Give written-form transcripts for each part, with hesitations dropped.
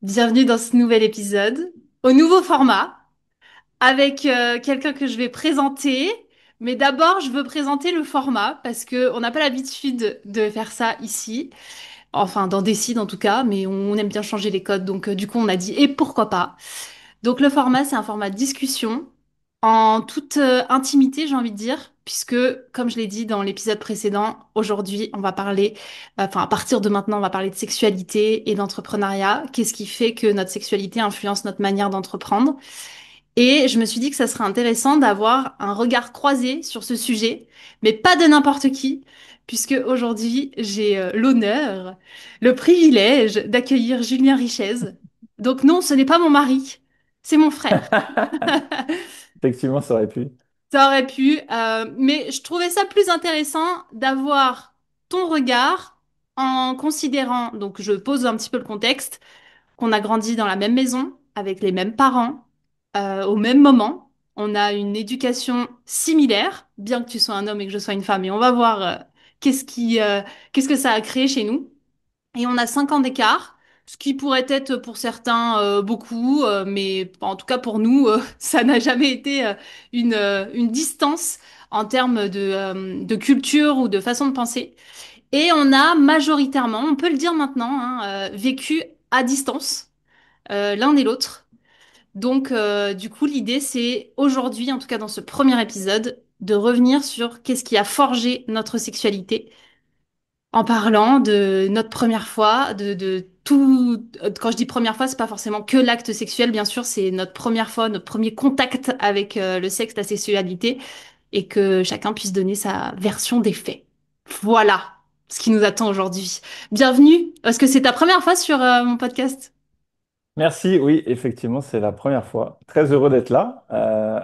Bienvenue dans ce nouvel épisode, au nouveau format, avec quelqu'un que je vais présenter. Mais d'abord, je veux présenter le format parce que on n'a pas l'habitude de faire ça ici. Enfin, dans Décide en tout cas, mais on aime bien changer les codes. Donc, du coup, on a dit, et pourquoi pas? Donc le format, c'est un format de discussion en toute intimité, j'ai envie de dire, puisque, comme je l'ai dit dans l'épisode précédent, aujourd'hui, on va parler, enfin à partir de maintenant, on va parler de sexualité et d'entrepreneuriat. Qu'est-ce qui fait que notre sexualité influence notre manière d'entreprendre? Et je me suis dit que ça serait intéressant d'avoir un regard croisé sur ce sujet, mais pas de n'importe qui, puisque aujourd'hui, j'ai l'honneur, le privilège d'accueillir Julien Richez. Donc non, ce n'est pas mon mari, c'est mon frère. Effectivement, ça aurait pu. Ça aurait pu, mais je trouvais ça plus intéressant d'avoir ton regard en considérant, donc je pose un petit peu le contexte, qu'on a grandi dans la même maison, avec les mêmes parents, au même moment. On a une éducation similaire, bien que tu sois un homme et que je sois une femme. Et on va voir qu'est-ce que ça a créé chez nous. Et on a 5 ans d'écart, ce qui pourrait être pour certains beaucoup, mais en tout cas pour nous, ça n'a jamais été une distance en termes de culture ou de façon de penser. Et on a majoritairement, on peut le dire maintenant, hein, vécu à distance l'un et l'autre. Donc, du coup, l'idée, c'est aujourd'hui, en tout cas dans ce premier épisode, de revenir sur qu'est-ce qui a forgé notre sexualité en parlant de notre première fois, de tout. Quand je dis première fois, c'est pas forcément que l'acte sexuel, bien sûr, c'est notre première fois, notre premier contact avec le sexe, la sexualité, et que chacun puisse donner sa version des faits. Voilà ce qui nous attend aujourd'hui. Bienvenue. Est-ce que c'est ta première fois sur mon podcast? Merci, oui, effectivement, c'est la première fois. Très heureux d'être là,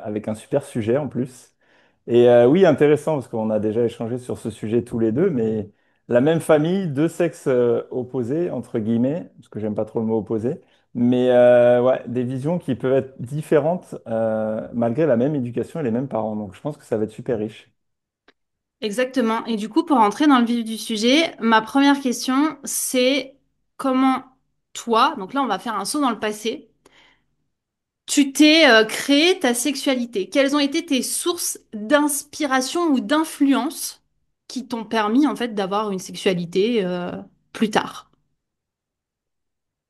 avec un super sujet en plus. Et oui, intéressant, parce qu'on a déjà échangé sur ce sujet tous les deux, mais la même famille, deux sexes opposés, entre guillemets, parce que j'aime pas trop le mot opposé, mais ouais, des visions qui peuvent être différentes malgré la même éducation et les mêmes parents. Donc je pense que ça va être super riche. Exactement. Et du coup, pour entrer dans le vif du sujet, ma première question, c'est comment toi, donc là, on va faire un saut dans le passé, tu t'es créé ta sexualité. Quelles ont été tes sources d'inspiration ou d'influence qui t'ont permis, en fait, d'avoir une sexualité plus tard?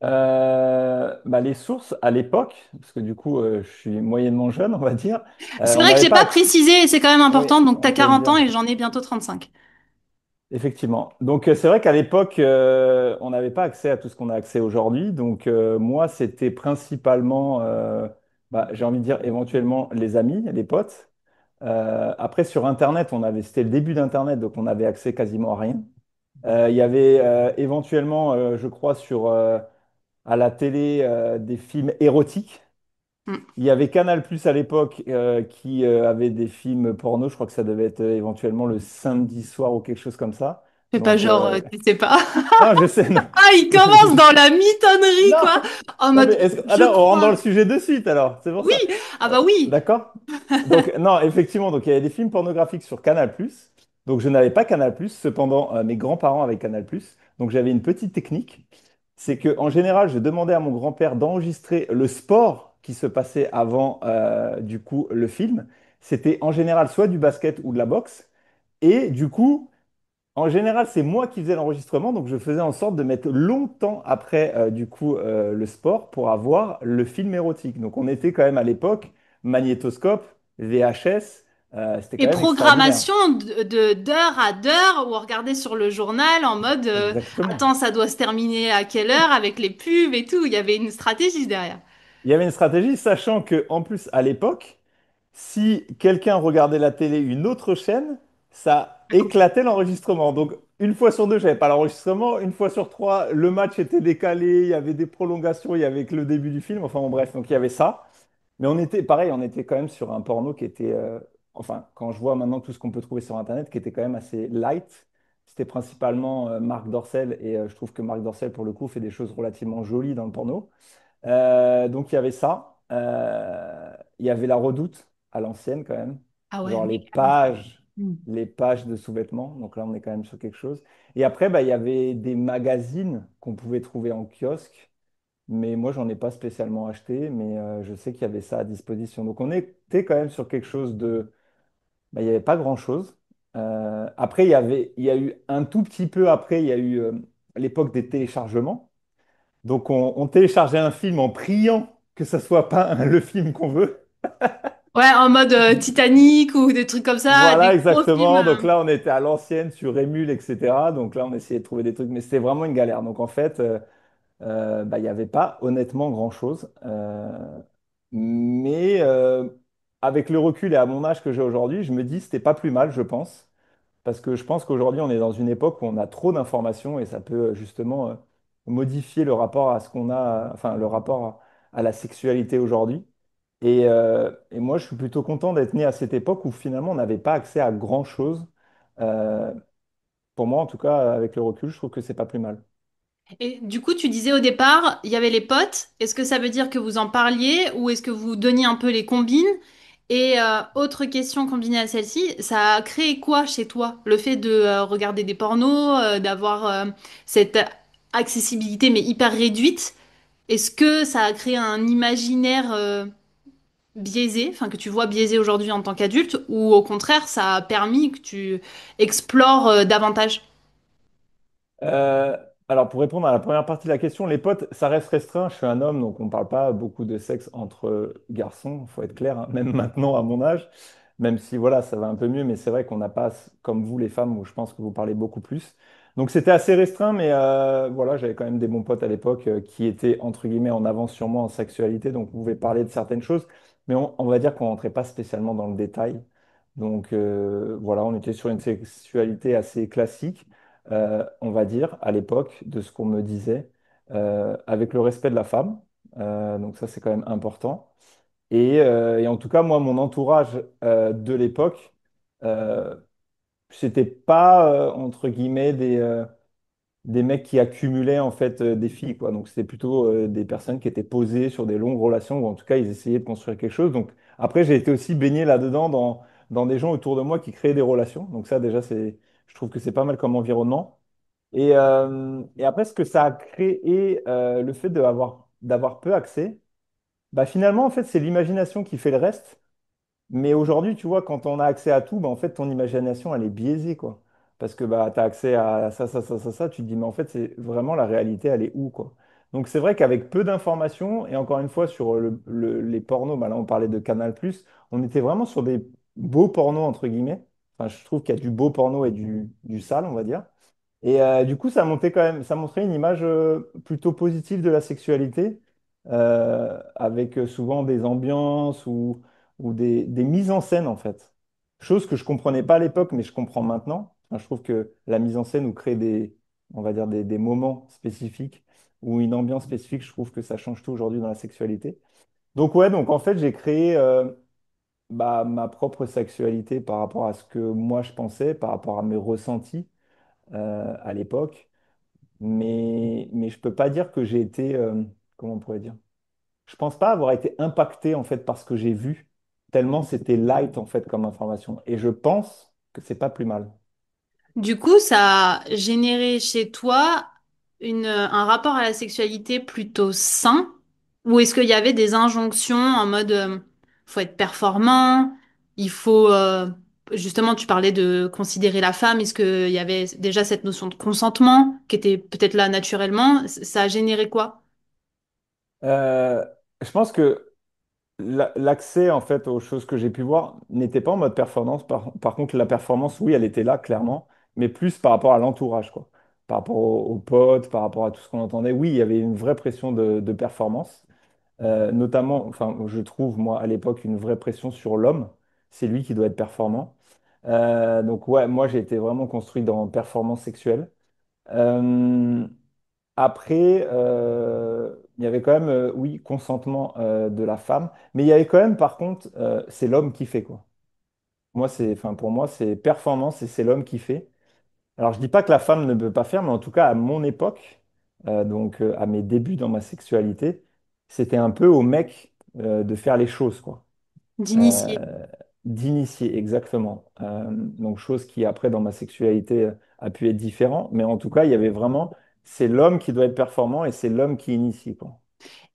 Bah, les sources à l'époque, parce que du coup, je suis moyennement jeune, on va dire, C'est on vrai que n'avait j'ai pas pas accès. précisé, et c'est quand même Oui, important. Donc, tu as on peut le 40 ans dire. et j'en ai bientôt 35. Effectivement. Donc, c'est vrai qu'à l'époque, on n'avait pas accès à tout ce qu'on a accès aujourd'hui. Donc, moi, c'était principalement, bah, j'ai envie de dire, éventuellement les amis, les potes. Après, sur Internet, c'était le début d'Internet, donc on avait accès quasiment à rien. Il y avait éventuellement, je crois, à la télé, des films érotiques. Hmm. Il y avait Canal+ à l'époque qui avait des films porno. Je crois que ça devait être éventuellement le samedi soir ou quelque chose comme ça. Fais pas Donc, genre, tu sais pas. non, je sais, non. Ah, il commence dans la mitonnerie, Non, quoi. En non, mais mode, je alors, on rentre dans crois. le sujet de suite, alors, c'est pour Oui, ça. ah bah oui. D'accord? Donc, non, effectivement, donc il y avait des films pornographiques sur Canal+. Donc, je n'avais pas Canal+, cependant, mes grands-parents avaient Canal+. Donc, j'avais une petite technique. C'est que, en général, je demandais à mon grand-père d'enregistrer le sport qui se passait avant, du coup, le film. C'était en général soit du basket ou de la boxe. Et du coup, en général, c'est moi qui faisais l'enregistrement, donc je faisais en sorte de mettre longtemps après, du coup, le sport pour avoir le film érotique. Donc, on était quand même à l'époque magnétoscope, VHS, c'était Et quand même extraordinaire. programmation d'heure à d'heure, où on regardait sur le journal en mode Exactement. attends, ça doit se terminer à quelle heure avec les pubs et tout. Il y avait une stratégie derrière. Il y avait une stratégie, sachant que en plus, à l'époque, si quelqu'un regardait la télé, une autre chaîne, ça éclatait l'enregistrement. Donc, une fois sur deux, j'avais pas l'enregistrement. Une fois sur trois, le match était décalé, il y avait des prolongations, il y avait que le début du film. Enfin, bon, bref, donc il y avait ça. Mais on était, pareil, on était quand même sur un porno qui était, enfin, quand je vois maintenant tout ce qu'on peut trouver sur Internet, qui était quand même assez light. C'était principalement Marc Dorcel, et je trouve que Marc Dorcel, pour le coup, fait des choses relativement jolies dans le porno. Donc il y avait ça. Il y avait la Redoute à l'ancienne quand même. Ah ouais, Genre mais incroyable. Mm. les pages de sous-vêtements. Donc là, on est quand même sur quelque chose. Et après, bah, il y avait des magazines qu'on pouvait trouver en kiosque. mais moi, j'en ai pas spécialement acheté, mais je sais qu'il y avait ça à disposition. Donc, on était quand même sur quelque chose de... bah, il n'y avait pas grand-chose. Après, il y a eu un tout petit peu après, il y a eu l'époque des téléchargements. Donc, on téléchargeait un film en priant que ça soit pas le film qu'on veut. Ouais, en mode Titanic ou des trucs comme ça, Voilà, des gros films. exactement. Donc là, on était à l'ancienne sur Emule, etc. Donc là, on essayait de trouver des trucs, mais c'était vraiment une galère. Donc en fait, bah, il n'y avait pas honnêtement grand-chose. Mais avec le recul et à mon âge que j'ai aujourd'hui, je me dis c'était pas plus mal, je pense. Parce que je pense qu'aujourd'hui, on est dans une époque où on a trop d'informations et ça peut justement modifier le rapport à ce qu'on a, enfin le rapport à la sexualité aujourd'hui. Et moi, je suis plutôt content d'être né à cette époque où finalement, on n'avait pas accès à grand-chose. Euh, pour moi, en tout cas, avec le recul, je trouve que c'est pas plus mal. Et du coup, tu disais au départ, il y avait les potes. Est-ce que ça veut dire que vous en parliez ou est-ce que vous donniez un peu les combines? Et autre question combinée à celle-ci, ça a créé quoi chez toi? Le fait de regarder des pornos, d'avoir cette accessibilité mais hyper réduite. Est-ce que ça a créé un imaginaire biaisé, enfin que tu vois biaisé aujourd'hui en tant qu'adulte, ou au contraire, ça a permis que tu explores davantage? Euh, alors, pour répondre à la première partie de la question, les potes, ça reste restreint. Je suis un homme, donc on ne parle pas beaucoup de sexe entre garçons, il faut être clair, hein, même maintenant à mon âge, même si voilà, ça va un peu mieux, mais c'est vrai qu'on n'a pas, comme vous les femmes, où je pense que vous parlez beaucoup plus. Donc c'était assez restreint, mais voilà, j'avais quand même des bons potes à l'époque qui étaient, entre guillemets, en avance sur moi en sexualité, donc on pouvait parler de certaines choses, mais on va dire qu'on rentrait pas spécialement dans le détail. Donc voilà, on était sur une sexualité assez classique on va dire, à l'époque, de ce qu'on me disait, avec le respect de la femme. Donc ça, c'est quand même important. Et en tout cas, moi, mon entourage de l'époque, euh, c'était pas, entre guillemets, des mecs qui accumulaient en fait des filles, quoi. Donc c'était plutôt des personnes qui étaient posées sur des longues relations, ou en tout cas, ils essayaient de construire quelque chose. Donc après, j'ai été aussi baigné là-dedans dans des gens autour de moi qui créaient des relations. Donc ça, déjà, je trouve que c'est pas mal comme environnement. Et après, ce que ça a créé, le fait d'avoir peu accès, bah finalement, en fait, c'est l'imagination qui fait le reste. Mais aujourd'hui, tu vois, quand on a accès à tout, bah, en fait, ton imagination, elle est biaisée, quoi. Parce que bah, tu as accès à ça, tu te dis, mais en fait, c'est vraiment la réalité, elle est où, quoi. Donc c'est vrai qu'avec peu d'informations, et encore une fois, sur les pornos, bah, là, on parlait de Canal+, on était vraiment sur des beaux pornos, entre guillemets. Enfin, je trouve qu'il y a du beau porno et du sale, on va dire. Et du coup, ça montait quand même, ça montrait une image plutôt positive de la sexualité, avec souvent des ambiances ou des mises en scène, en fait. Chose que je comprenais pas à l'époque, mais je comprends maintenant. Enfin, je trouve que la mise en scène ou crée on va dire des moments spécifiques ou une ambiance spécifique, je trouve que ça change tout aujourd'hui dans la sexualité. Donc ouais, donc en fait, j'ai créé bah, ma propre sexualité par rapport à ce que moi je pensais, par rapport à mes ressentis à l'époque. Mais je peux pas dire que j'ai été, comment on pourrait dire? Je pense pas avoir été impacté en fait par ce que j'ai vu, tellement c'était light en fait comme information. Et je pense que c'est pas plus mal. Du coup, ça a généré chez toi un rapport à la sexualité plutôt sain, ou est-ce qu'il y avait des injonctions en mode faut être performant, il faut justement tu parlais de considérer la femme, est-ce qu'il y avait déjà cette notion de consentement qui était peut-être là naturellement, ça a généré quoi? Euh, je pense que l'accès en fait aux choses que j'ai pu voir n'était pas en mode performance. Par contre, la performance, oui, elle était là clairement, mais plus par rapport à l'entourage, quoi. Par rapport aux potes, par rapport à tout ce qu'on entendait. Oui, il y avait une vraie pression de performance. Notamment, enfin, je trouve, moi, à l'époque, une vraie pression sur l'homme. C'est lui qui doit être performant. Donc, ouais, moi, j'ai été vraiment construit dans performance sexuelle. Euh, Après, il y avait quand même, oui, consentement de la femme, mais il y avait quand même, par contre, c'est l'homme qui fait, quoi. Moi, enfin, pour moi, c'est performance et c'est l'homme qui fait. Alors, je dis pas que la femme ne peut pas faire, mais en tout cas, à mon époque, donc à mes débuts dans ma sexualité, c'était un peu au mec de faire les choses, quoi. D'initier. Euh, D'initier, exactement. Donc, chose qui, après, dans ma sexualité, a pu être différent, mais en tout cas, il y avait vraiment, c'est l'homme qui doit être performant et c'est l'homme qui initie, quoi.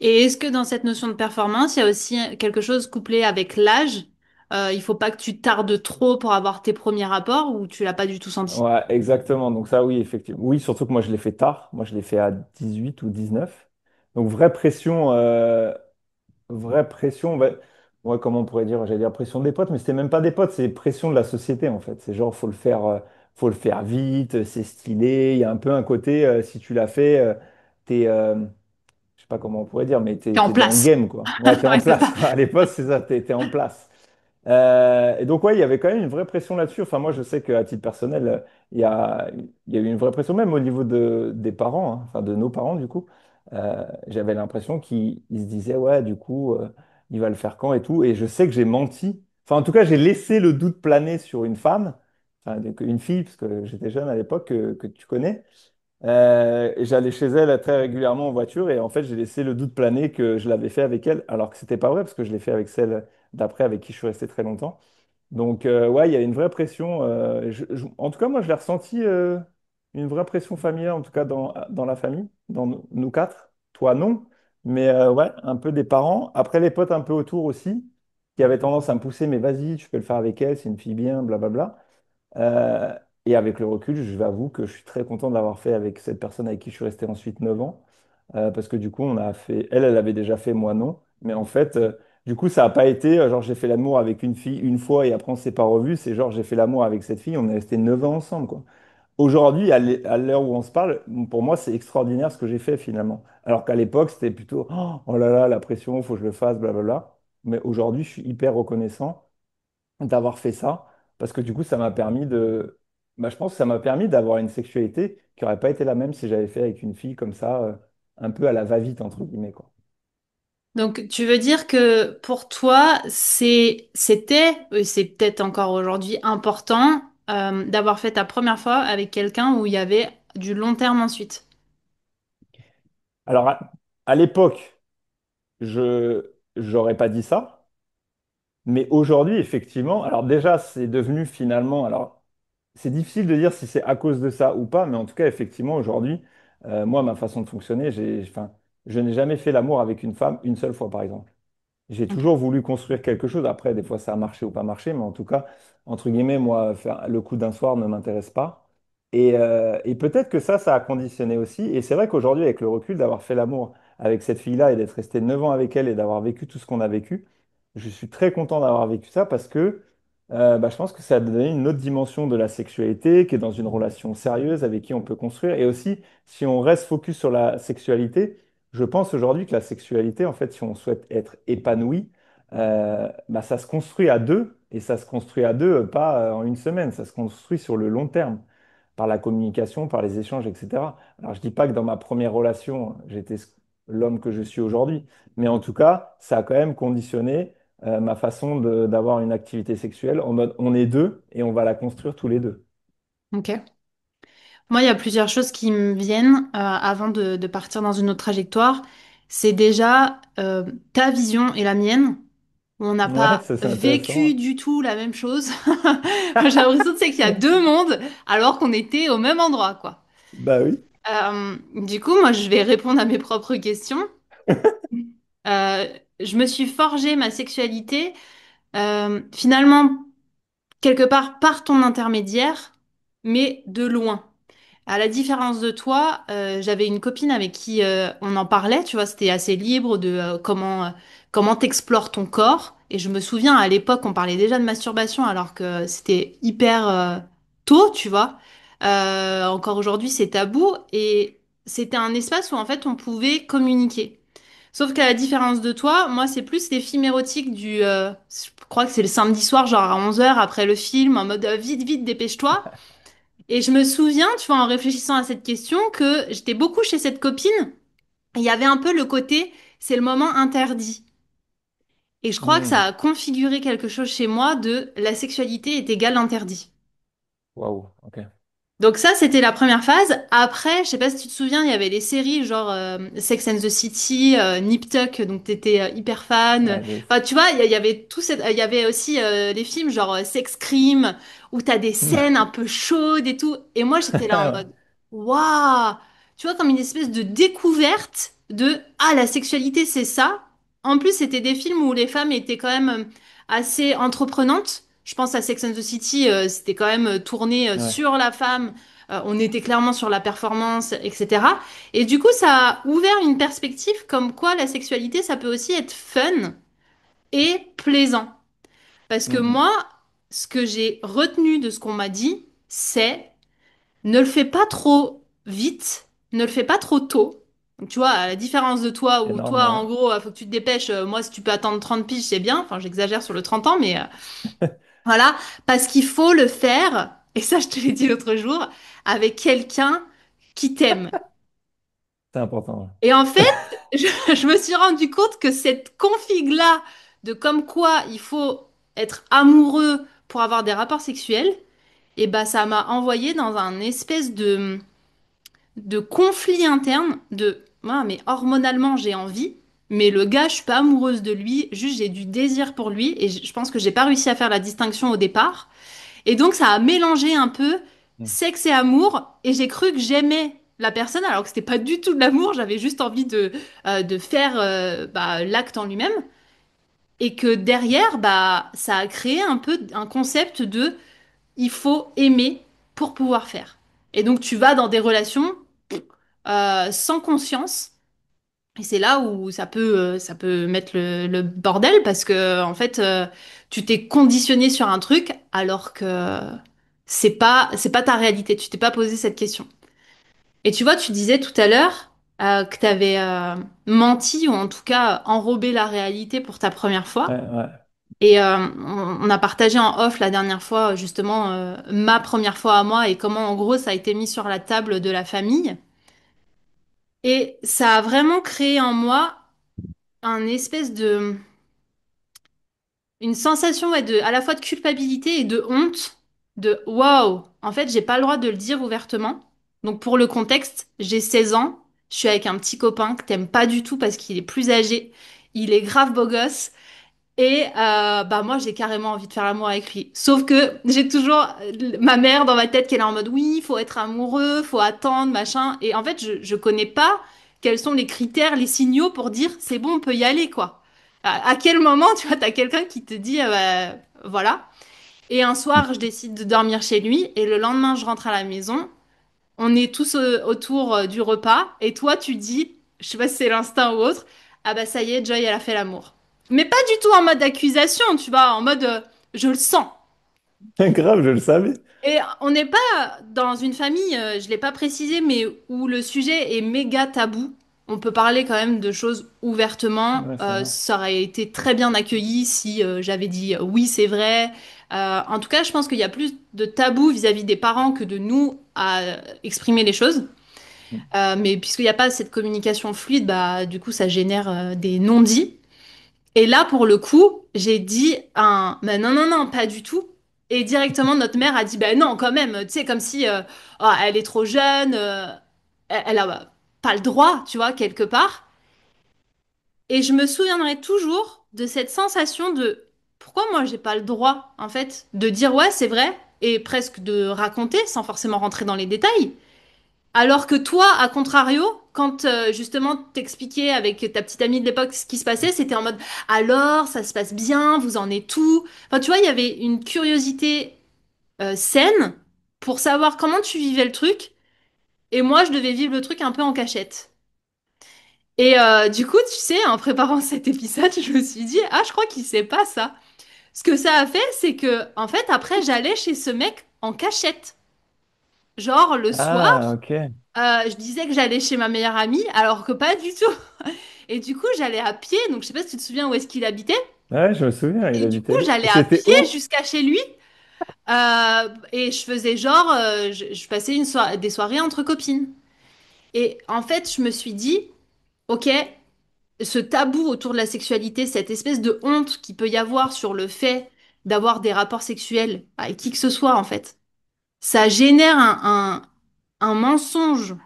Et est-ce que dans cette notion de performance, il y a aussi quelque chose couplé avec l'âge? Il faut pas que tu tardes trop pour avoir tes premiers rapports ou tu l'as pas du tout senti? Ouais, exactement. Donc ça, oui, effectivement. Oui, surtout que moi, je l'ai fait tard. Moi, je l'ai fait à 18 ou 19. Donc, vraie pression, ouais, comment on pourrait dire, j'allais dire pression des potes, mais c'était même pas des potes, c'est pression de la société, en fait. C'est genre, faut le faire vite, c'est stylé. Il y a un peu un côté, si tu l'as fait, t'es, je sais pas comment on pourrait dire, mais T'es en t'es dans le place. game, quoi. Ouais, t'es en Ouais, c'est place, ça. quoi. À l'époque, c'est ça, t'es en place. Et donc, ouais, il y avait quand même une vraie pression là-dessus. Enfin, moi, je sais qu'à titre personnel, il y a eu une vraie pression, même au niveau des parents, hein, enfin de nos parents, du coup. J'avais l'impression qu'ils se disaient, ouais, du coup, il va le faire quand et tout. Et je sais que j'ai menti. Enfin, en tout cas, j'ai laissé le doute planer sur une femme, enfin, une fille, parce que j'étais jeune à l'époque, que tu connais. Et j'allais chez elle très régulièrement en voiture et en fait j'ai laissé le doute planer que je l'avais fait avec elle alors que c'était pas vrai parce que je l'ai fait avec celle d'après avec qui je suis resté très longtemps. Donc ouais, il y a une vraie pression. En tout cas, moi je l'ai ressenti une vraie pression familiale en tout cas dans la famille, dans nous quatre. Toi non, mais ouais, un peu des parents. Après les potes un peu autour aussi qui avaient tendance à me pousser mais vas-y, tu peux le faire avec elle, c'est une fille bien, blablabla. Euh, et avec le recul, je vais avouer que je suis très content de l'avoir fait avec cette personne avec qui je suis resté ensuite 9 ans. Parce que du coup, on a fait. Elle avait déjà fait, moi non. Mais en fait, du coup, ça n'a pas été genre j'ai fait l'amour avec une fille une fois et après on s'est pas revu. C'est genre j'ai fait l'amour avec cette fille, on est resté 9 ans ensemble, quoi. Aujourd'hui, à l'heure où on se parle, pour moi, c'est extraordinaire ce que j'ai fait finalement. Alors qu'à l'époque, c'était plutôt oh là là, la pression, il faut que je le fasse, blablabla. Mais aujourd'hui, je suis hyper reconnaissant d'avoir fait ça, parce que du coup, ça m'a permis de... Bah, je pense que ça m'a permis d'avoir une sexualité qui n'aurait pas été la même si j'avais fait avec une fille comme ça, un peu à la va-vite, entre guillemets, quoi. Donc, tu veux dire que pour toi, c'était, et c'est peut-être encore aujourd'hui important, d'avoir fait ta première fois avec quelqu'un où il y avait du long terme ensuite. Alors, à l'époque, je j'aurais pas dit ça, mais aujourd'hui, effectivement, alors déjà, c'est devenu finalement, alors c'est difficile de dire si c'est à cause de ça ou pas, mais en tout cas, effectivement, aujourd'hui, moi, ma façon de fonctionner, enfin, je n'ai jamais fait l'amour avec une femme une seule fois, par exemple. J'ai Ok. toujours voulu construire quelque chose. Après, des fois, ça a marché ou pas marché, mais en tout cas, entre guillemets, moi, faire le coup d'un soir ne m'intéresse pas. Et peut-être que ça a conditionné aussi. Et c'est vrai qu'aujourd'hui, avec le recul, d'avoir fait l'amour avec cette fille-là et d'être resté 9 ans avec elle et d'avoir vécu tout ce qu'on a vécu, je suis très content d'avoir vécu ça parce que bah, je pense que ça a donné une autre dimension de la sexualité, qui est dans une relation sérieuse avec qui on peut construire. Et aussi, si on reste focus sur la sexualité, je pense aujourd'hui que la sexualité, en fait, si on souhaite être épanoui, bah, ça se construit à deux, et ça se construit à deux, pas en une semaine, ça se construit sur le long terme, par la communication, par les échanges, etc. Alors, je dis pas que dans ma première relation, j'étais l'homme que je suis aujourd'hui, mais en tout cas, ça a quand même conditionné ma façon d'avoir une activité sexuelle en mode on est deux et on va la construire tous les deux. Ok. Moi, il y a plusieurs choses qui me viennent avant de partir dans une autre trajectoire. C'est déjà ta vision et la mienne. On n'a Ouais, pas ça c'est vécu intéressant. du tout la même chose. J'ai l'impression que c'est qu'il y a deux mondes alors qu'on était au même endroit, quoi. Bah oui. Du coup, moi, je vais répondre à mes propres questions. Euh, je me suis forgé ma sexualité finalement quelque part par ton intermédiaire, mais de loin. À la différence de toi, j'avais une copine avec qui on en parlait, tu vois, c'était assez libre de comment t'explores ton corps. Et je me souviens, à l'époque, on parlait déjà de masturbation alors que c'était hyper tôt, tu vois. Encore aujourd'hui, c'est tabou et c'était un espace où en fait on pouvait communiquer. Sauf qu'à la différence de toi, moi, c'est plus les films érotiques je crois que c'est le samedi soir, genre à 11 heures après le film, en mode vite, vite, dépêche-toi. Et je me souviens, tu vois, en réfléchissant à cette question, que j'étais beaucoup chez cette copine. Et il y avait un peu le côté, c'est le moment interdit. Et je crois que ça Hmm. a configuré quelque chose chez moi de la sexualité est égale interdit. Waouh, ok. Donc ça, c'était la première phase. Après, je sais pas si tu te souviens, il y avait les séries genre Sex and the City, Nip Tuck, donc t'étais hyper fan. Ouais, de ouf. Enfin, tu vois, il y avait il y avait aussi les films genre Sex Crime, où t'as des scènes un peu chaudes et tout. Et moi, j'étais là en Ouais. mode, waouh! Tu vois, comme une espèce de découverte. de ah, la sexualité c'est ça. En plus, c'était des films où les femmes étaient quand même assez entreprenantes. Je pense à Sex and the City, c'était quand même tourné Ouais. sur la femme. On était clairement sur la performance, etc. Et du coup, ça a ouvert une perspective comme quoi la sexualité, ça peut aussi être fun et plaisant. Parce que Mhm. moi, ce que j'ai retenu de ce qu'on m'a dit, c'est ne le fais pas trop vite, ne le fais pas trop tôt. Donc, tu vois, à la différence de toi, où Énorme, toi, ouais. en gros, faut que tu te dépêches. Moi, si tu peux attendre 30 piges, c'est bien. Enfin, j'exagère sur le 30 ans, mais voilà. Parce qu'il faut le faire, et ça, je te l'ai dit l'autre jour, avec quelqu'un qui t'aime. C'est important. Et en fait, je me suis rendu compte que cette config-là de comme quoi il faut être amoureux pour avoir des rapports sexuels, et ben ça m'a envoyé dans un espèce de conflit interne de moi, mais hormonalement j'ai envie, mais le gars, je suis pas amoureuse de lui, juste j'ai du désir pour lui, et je pense que j'ai pas réussi à faire la distinction au départ. Et donc ça a mélangé un peu Mhm. sexe et amour, et j'ai cru que j'aimais la personne, alors que c'était pas du tout de l'amour, j'avais juste envie de faire bah, l'acte en lui-même, et que derrière, bah, ça a créé un peu un concept de il faut aimer pour pouvoir faire. Et donc tu vas dans des relations sans conscience. Et c'est là où ça peut mettre le bordel parce que en fait, tu t'es conditionné sur un truc alors que c'est pas ta réalité. Tu t'es pas posé cette question. Et tu vois, tu disais tout à l'heure que tu avais menti ou en tout cas enrobé la réalité pour ta première Ouais, fois. ouais. Et on a partagé en off la dernière fois justement ma première fois à moi et comment en gros ça a été mis sur la table de la famille. Et ça a vraiment créé en moi un espèce de une sensation ouais, de à la fois de culpabilité et de honte de waouh, en fait, j'ai pas le droit de le dire ouvertement. Donc pour le contexte, j'ai 16 ans, je suis avec un petit copain que t'aimes pas du tout parce qu'il est plus âgé, il est grave beau gosse et bah moi j'ai carrément envie de faire l'amour avec lui. Sauf que j'ai toujours ma mère dans ma tête qui est là en mode oui, faut être amoureux, faut attendre, machin. Et en fait, je connais pas quels sont les critères, les signaux pour dire c'est bon, on peut y aller quoi. À quel moment tu vois, t'as quelqu'un qui te dit bah, voilà. Et un soir, je décide de dormir chez lui et le lendemain, je rentre à la maison. On est tous autour du repas et toi, tu dis, je sais pas si c'est l'instinct ou autre, ah bah ça y est, Joy, elle a fait l'amour. Mais pas du tout en mode accusation, tu vois, en mode je le sens. Grave, je le savais. Et on n'est pas dans une famille, je l'ai pas précisé, mais où le sujet est méga tabou. On peut parler quand même de choses ouvertement. Ouais, c'est vrai. Ça aurait été très bien accueilli si j'avais dit oui, c'est vrai. En tout cas, je pense qu'il y a plus de tabou vis-à-vis des parents que de nous à exprimer les choses. Mais puisqu'il n'y a pas cette communication fluide, bah, du coup, ça génère des non-dits. Et là, pour le coup, j'ai dit un, bah non, non, non, pas du tout. Et directement, notre mère a dit, bah non, quand même, tu sais, comme si, oh, elle est trop jeune, elle a pas le droit, tu vois, quelque part. Et je me souviendrai toujours de cette sensation de, pourquoi moi, j'ai pas le droit, en fait, de dire, ouais, c'est vrai, et presque de raconter, sans forcément rentrer dans les détails. Alors que toi, à contrario, quand justement t'expliquais avec ta petite amie de l'époque ce qui se passait, c'était en mode alors ça se passe bien, vous en êtes où? Enfin, tu vois, il y avait une curiosité saine pour savoir comment tu vivais le truc, et moi je devais vivre le truc un peu en cachette. Et du coup, tu sais, en préparant cet épisode, je me suis dit ah, je crois qu'il sait pas ça. Ce que ça a fait, c'est que en fait après j'allais chez ce mec en cachette, genre le Ah, soir. ok. Je disais que j'allais chez ma meilleure amie, alors que pas du tout. Et du coup, j'allais à pied, donc je sais pas si tu te souviens où est-ce qu'il habitait. Ouais, je me souviens, il Et du coup, habitait. j'allais à C'était pied où? jusqu'à chez lui. Et je faisais genre, je passais des soirées entre copines. Et en fait, je me suis dit, ok, ce tabou autour de la sexualité, cette espèce de honte qu'il peut y avoir sur le fait d'avoir des rapports sexuels avec qui que ce soit, en fait, ça génère un mensonge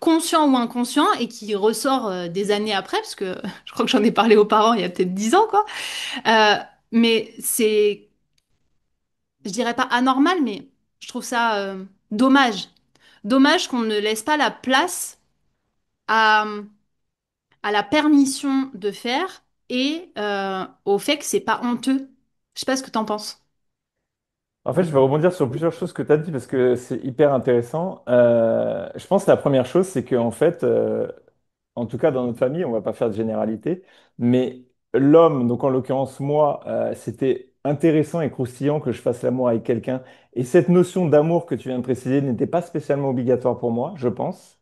conscient ou inconscient et qui ressort des années après, parce que je crois que j'en ai parlé aux parents il y a peut-être 10 ans, quoi. Euh, mais c'est, je dirais pas anormal, mais je trouve ça dommage. Dommage qu'on ne laisse pas la place à la permission de faire et au fait que c'est pas honteux. Je sais pas ce que t'en penses. En fait, je vais rebondir sur plusieurs choses que tu as dit parce que c'est hyper intéressant. Je pense que la première chose, c'est qu'en fait, en tout cas dans notre famille, on va pas faire de généralité, mais l'homme, donc en l'occurrence moi, c'était intéressant et croustillant que je fasse l'amour avec quelqu'un. Et cette notion d'amour que tu viens de préciser n'était pas spécialement obligatoire pour moi, je pense.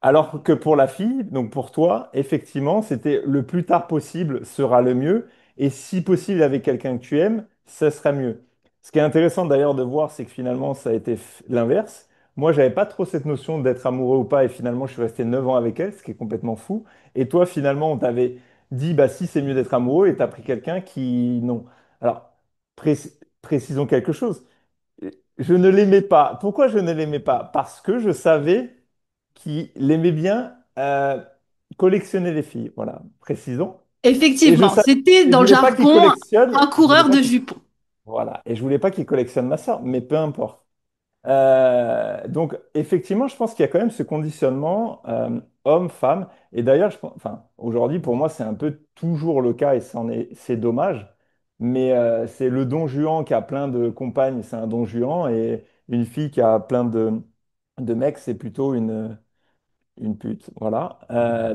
Alors que pour la fille, donc pour toi, effectivement, c'était le plus tard possible sera le mieux. Et si possible avec quelqu'un que tu aimes, ça sera mieux. Ce qui est intéressant d'ailleurs de voir, c'est que finalement, ça a été l'inverse. Moi, j'avais pas trop cette notion d'être amoureux ou pas, et finalement, je suis resté 9 ans avec elle, ce qui est complètement fou. Et toi, finalement, on t'avait dit, bah si, c'est mieux d'être amoureux, et tu as pris quelqu'un qui, non. Alors, précisons quelque chose. Je ne l'aimais pas. Pourquoi je ne l'aimais pas? Parce que je savais qu'il aimait bien collectionner les filles. Voilà, précisons. Et je Effectivement, savais, c'était et je dans le voulais pas qu'il jargon collectionne, un je voulais coureur pas de qu'il, jupons. voilà, et je voulais pas qu'il collectionne ma sœur, mais peu importe. Donc, effectivement, je pense qu'il y a quand même ce conditionnement homme-femme. Et d'ailleurs, enfin, aujourd'hui, pour moi, c'est un peu toujours le cas et c'est dommage. Mais c'est le don Juan qui a plein de compagnes, c'est un don Juan. Et une fille qui a plein de mecs, c'est plutôt une pute. Voilà.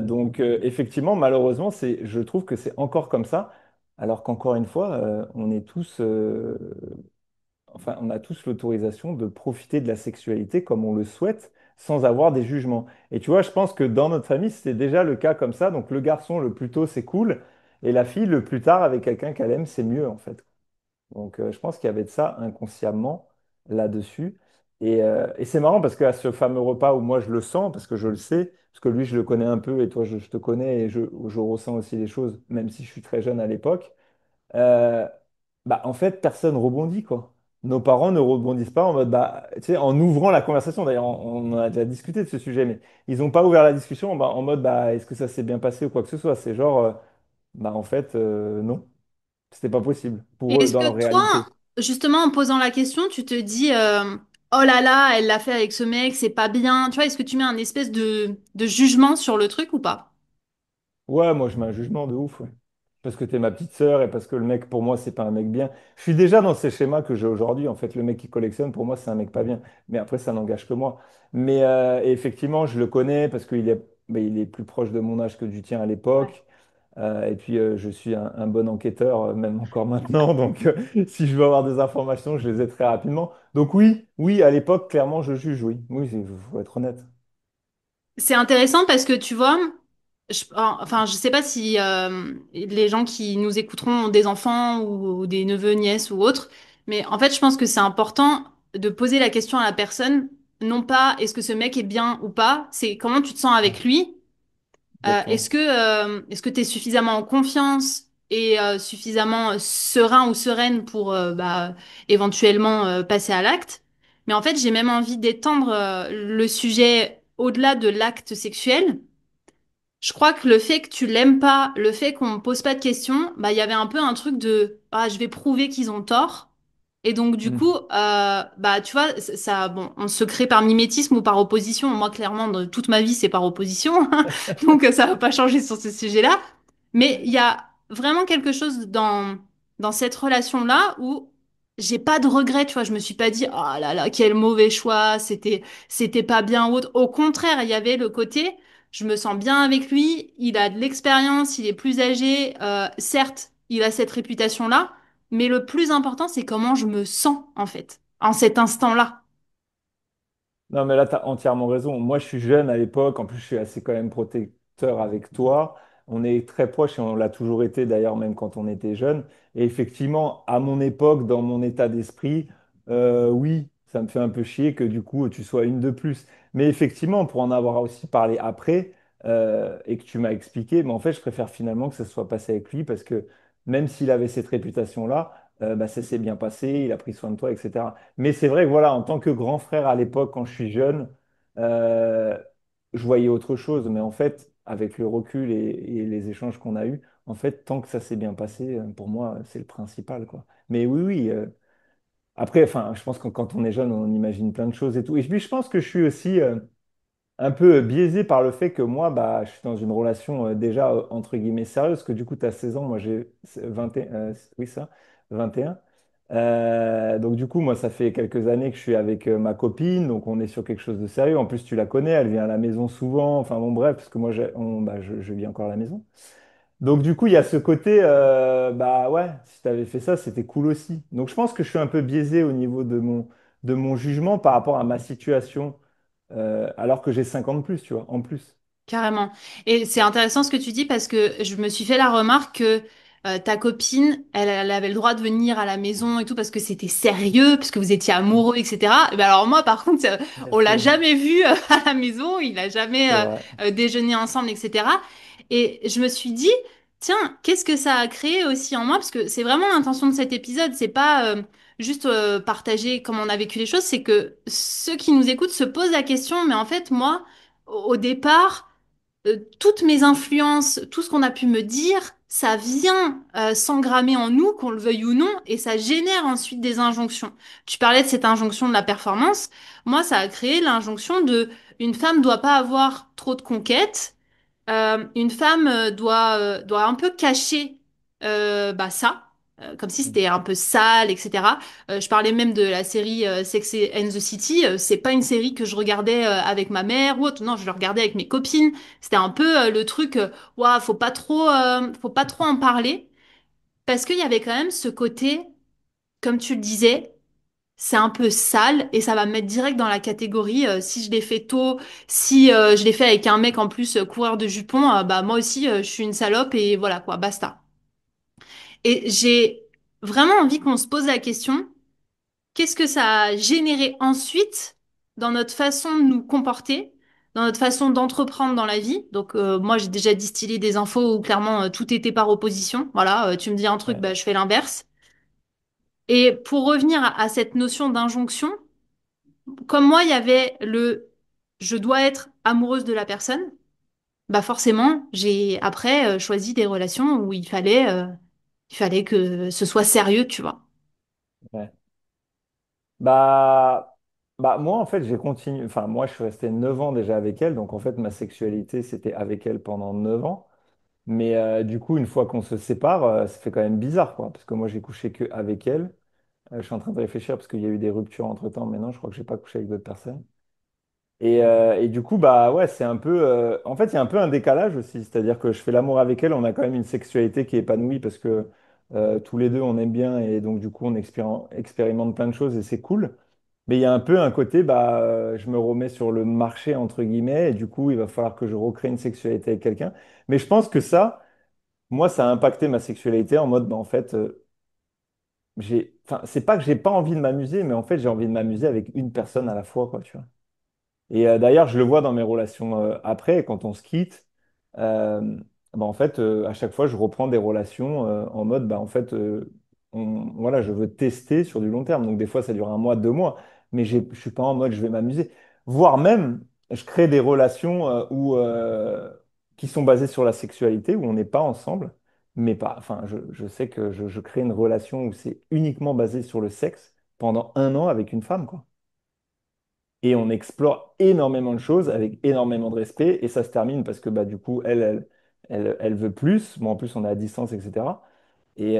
Donc, effectivement, malheureusement, je trouve que c'est encore comme ça. Alors qu'encore une fois, on est tous enfin, on a tous l'autorisation de profiter de la sexualité comme on le souhaite, sans avoir des jugements. Et tu vois, je pense que dans notre famille, c'était déjà le cas comme ça. Donc le garçon, le plus tôt, c'est cool, et la fille, le plus tard, avec quelqu'un qu'elle aime, c'est mieux, en fait. Donc je pense qu'il y avait de ça inconsciemment là-dessus. Et c'est marrant parce qu'à ce fameux repas où moi je le sens, parce que je le sais, parce que lui je le connais un peu et toi je te connais et je ressens aussi les choses, même si je suis très jeune à l'époque. Euh, Bah, en fait, personne rebondit, quoi. Nos parents ne rebondissent pas en mode, bah, tu sais, en ouvrant la conversation. D'ailleurs, on en a déjà discuté de ce sujet, mais ils n'ont pas ouvert la discussion en mode, bah, est-ce que ça s'est bien passé ou quoi que ce soit. C'est genre, bah, en fait, non, c'était pas possible Et pour eux est-ce dans leur que toi, réalité. justement, en posant la question, tu te dis, oh là là, elle l'a fait avec ce mec, c'est pas bien. Tu vois, est-ce que tu mets un espèce de jugement sur le truc ou pas? Ouais, moi, je mets un jugement de ouf, ouais. Parce que t'es ma petite sœur et parce que le mec, pour moi, c'est pas un mec bien. Je suis déjà dans ces schémas que j'ai aujourd'hui. En fait, le mec qui collectionne, pour moi, c'est un mec pas bien. Mais après, ça n'engage que moi. Mais et effectivement, je le connais parce il est plus proche de mon âge que du tien à Ouais. l'époque. Et puis, je suis un bon enquêteur, même encore maintenant. Donc, si je veux avoir des informations, je les ai très rapidement. Donc, oui, oui, à l'époque, clairement, je juge, oui. Oui, il faut être honnête. C'est intéressant parce que tu vois, enfin, je sais pas si les gens qui nous écouteront ont des enfants ou des neveux, nièces ou autres, mais en fait, je pense que c'est important de poser la question à la personne, non pas est-ce que ce mec est bien ou pas, c'est comment tu te sens Ouais, avec lui. exactement. Est-ce que tu es suffisamment en confiance et suffisamment serein ou sereine pour bah, éventuellement passer à l'acte? Mais en fait, j'ai même envie d'étendre le sujet au-delà de l'acte sexuel. Je crois que le fait que tu l'aimes pas, le fait qu'on me pose pas de questions, bah il y avait un peu un truc de ah je vais prouver qu'ils ont tort. Et donc du coup, Hmm. bah tu vois, ça, bon, on se crée par mimétisme ou par opposition. Moi clairement, dans toute ma vie, c'est par opposition, donc ça va pas changer sur ce sujet-là. Mais il y a vraiment quelque chose dans cette relation-là où j'ai pas de regret, tu vois. Je me suis pas dit oh là là quel mauvais choix, c'était pas bien ou autre. Au contraire, il y avait le côté je me sens bien avec lui, il a de l'expérience, il est plus âgé, certes, il a cette réputation-là, mais le plus important, c'est comment je me sens, en fait, en cet instant-là. Non, mais là, tu as entièrement raison. Moi, je suis jeune à l'époque. En plus, je suis assez quand même protecteur avec toi. On est très proches et on l'a toujours été d'ailleurs, même quand on était jeune. Et effectivement, à mon époque, dans mon état d'esprit, oui, ça me fait un peu chier que du coup, tu sois une de plus. Mais effectivement, pour en avoir aussi parlé après et que tu m'as expliqué, mais en fait, je préfère finalement que ça se soit passé avec lui parce que même s'il avait cette réputation-là, bah, ça s'est bien passé, il a pris soin de toi, etc. Mais c'est vrai que voilà, en tant que grand frère à l'époque, quand je suis jeune, euh, je voyais autre chose. Mais en fait, avec le recul et les échanges qu'on a eus, en fait, tant que ça s'est bien passé, pour moi, c'est le principal, quoi. Mais oui, oui. Après, enfin, je pense que quand on est jeune, on imagine plein de choses et tout. Et puis, je pense que je suis aussi. un peu biaisé par le fait que moi, bah, je suis dans une relation déjà entre guillemets sérieuse, que du coup, tu as 16 ans, moi j'ai 21, oui ça, 21. Donc du coup, moi, ça fait quelques années que je suis avec ma copine, donc on est sur quelque chose de sérieux. En plus, tu la connais, elle vient à la maison souvent, enfin bon bref, parce que moi, bah, je vis encore à la maison. Donc du coup, il y a ce côté, bah ouais, si tu avais fait ça, c'était cool aussi. Donc je pense que je suis un peu biaisé au niveau de mon jugement par rapport à ma situation, alors que j'ai 50 de plus, tu vois, en plus. Carrément. Et c'est intéressant ce que tu dis parce que je me suis fait la remarque que ta copine, elle avait le droit de venir à la maison et tout parce que c'était sérieux, parce que vous étiez amoureux, etc. Et ben alors moi, par contre, Ouais, on l'a jamais vu à la maison, il a jamais c'est vrai. déjeuné ensemble, etc. Et je me suis dit, tiens, qu'est-ce que ça a créé aussi en moi? Parce que c'est vraiment l'intention de cet épisode, c'est pas juste partager comment on a vécu les choses, c'est que ceux qui nous écoutent se posent la question, mais en fait, moi, au départ, toutes mes influences, tout ce qu'on a pu me dire, ça vient s'engrammer en nous, qu'on le veuille ou non, et ça génère ensuite des injonctions. Tu parlais de cette injonction de la performance. Moi, ça a créé l'injonction de une femme doit pas avoir trop de conquêtes, une femme doit un peu cacher bah, ça, comme si c'était un peu sale, etc. Je parlais même de la série Sex and the City. C'est pas une série que je regardais avec ma mère ou autre. Non, je le regardais avec mes copines. C'était un peu le truc, ouah, faut pas trop en parler parce qu'il y avait quand même ce côté, comme tu le disais. C'est un peu sale et ça va me mettre direct dans la catégorie si je l'ai fait tôt, si je l'ai fait avec un mec en plus coureur de jupons, bah moi aussi je suis une salope et voilà quoi, basta. Et j'ai vraiment envie qu'on se pose la question, qu'est-ce que ça a généré ensuite dans notre façon de nous comporter, dans notre façon d'entreprendre dans la vie. Donc moi j'ai déjà distillé des infos où clairement tout était par opposition. Voilà, tu me dis un truc, Ouais, bah je fais l'inverse. Et pour revenir à cette notion d'injonction, comme moi, il y avait le je dois être amoureuse de la personne, bah forcément, j'ai après choisi des relations où il fallait que ce soit sérieux, tu vois. ouais. Bah, bah moi, en fait, j'ai continué. Enfin, moi, je suis resté 9 ans déjà avec elle. Donc, en fait, ma sexualité, c'était avec elle pendant 9 ans. Mais du coup, une fois qu'on se sépare, ça fait quand même bizarre, quoi. Parce que moi, j'ai couché que avec elle. Je suis en train de réfléchir parce qu'il y a eu des ruptures entre-temps. Mais non, je crois que j'ai pas couché avec d'autres personnes. Et du coup, bah ouais, c'est un peu. En fait, il y a un peu un décalage aussi. C'est-à-dire que je fais l'amour avec elle, on a quand même une sexualité qui est épanouie parce que tous les deux, on aime bien et donc du coup, on expérimente plein de choses et c'est cool. Mais il y a un peu un côté, bah, je me remets sur le marché, entre guillemets, et du coup, il va falloir que je recrée une sexualité avec quelqu'un. Mais je pense que ça, moi, ça a impacté ma sexualité en mode, bah, en fait, enfin, c'est pas que j'ai pas envie de m'amuser, mais en fait, j'ai envie de m'amuser avec une personne à la fois, quoi, tu vois. Et d'ailleurs, je le vois dans mes relations après, quand on se quitte, euh, bah, en fait, à chaque fois, je reprends des relations en mode, bah, en fait, voilà, je veux tester sur du long terme. Donc, des fois, ça dure un mois, 2 mois, mais je suis pas en mode, je vais m'amuser. Voire même, je crée des relations qui sont basées sur la sexualité, où on n'est pas ensemble, mais pas, enfin, je sais que je crée une relation où c'est uniquement basé sur le sexe pendant un an avec une femme, quoi. Et on explore énormément de choses avec énormément de respect. Et ça se termine parce que bah, du coup, elle veut plus. Bon, en plus, on est à distance, etc. Et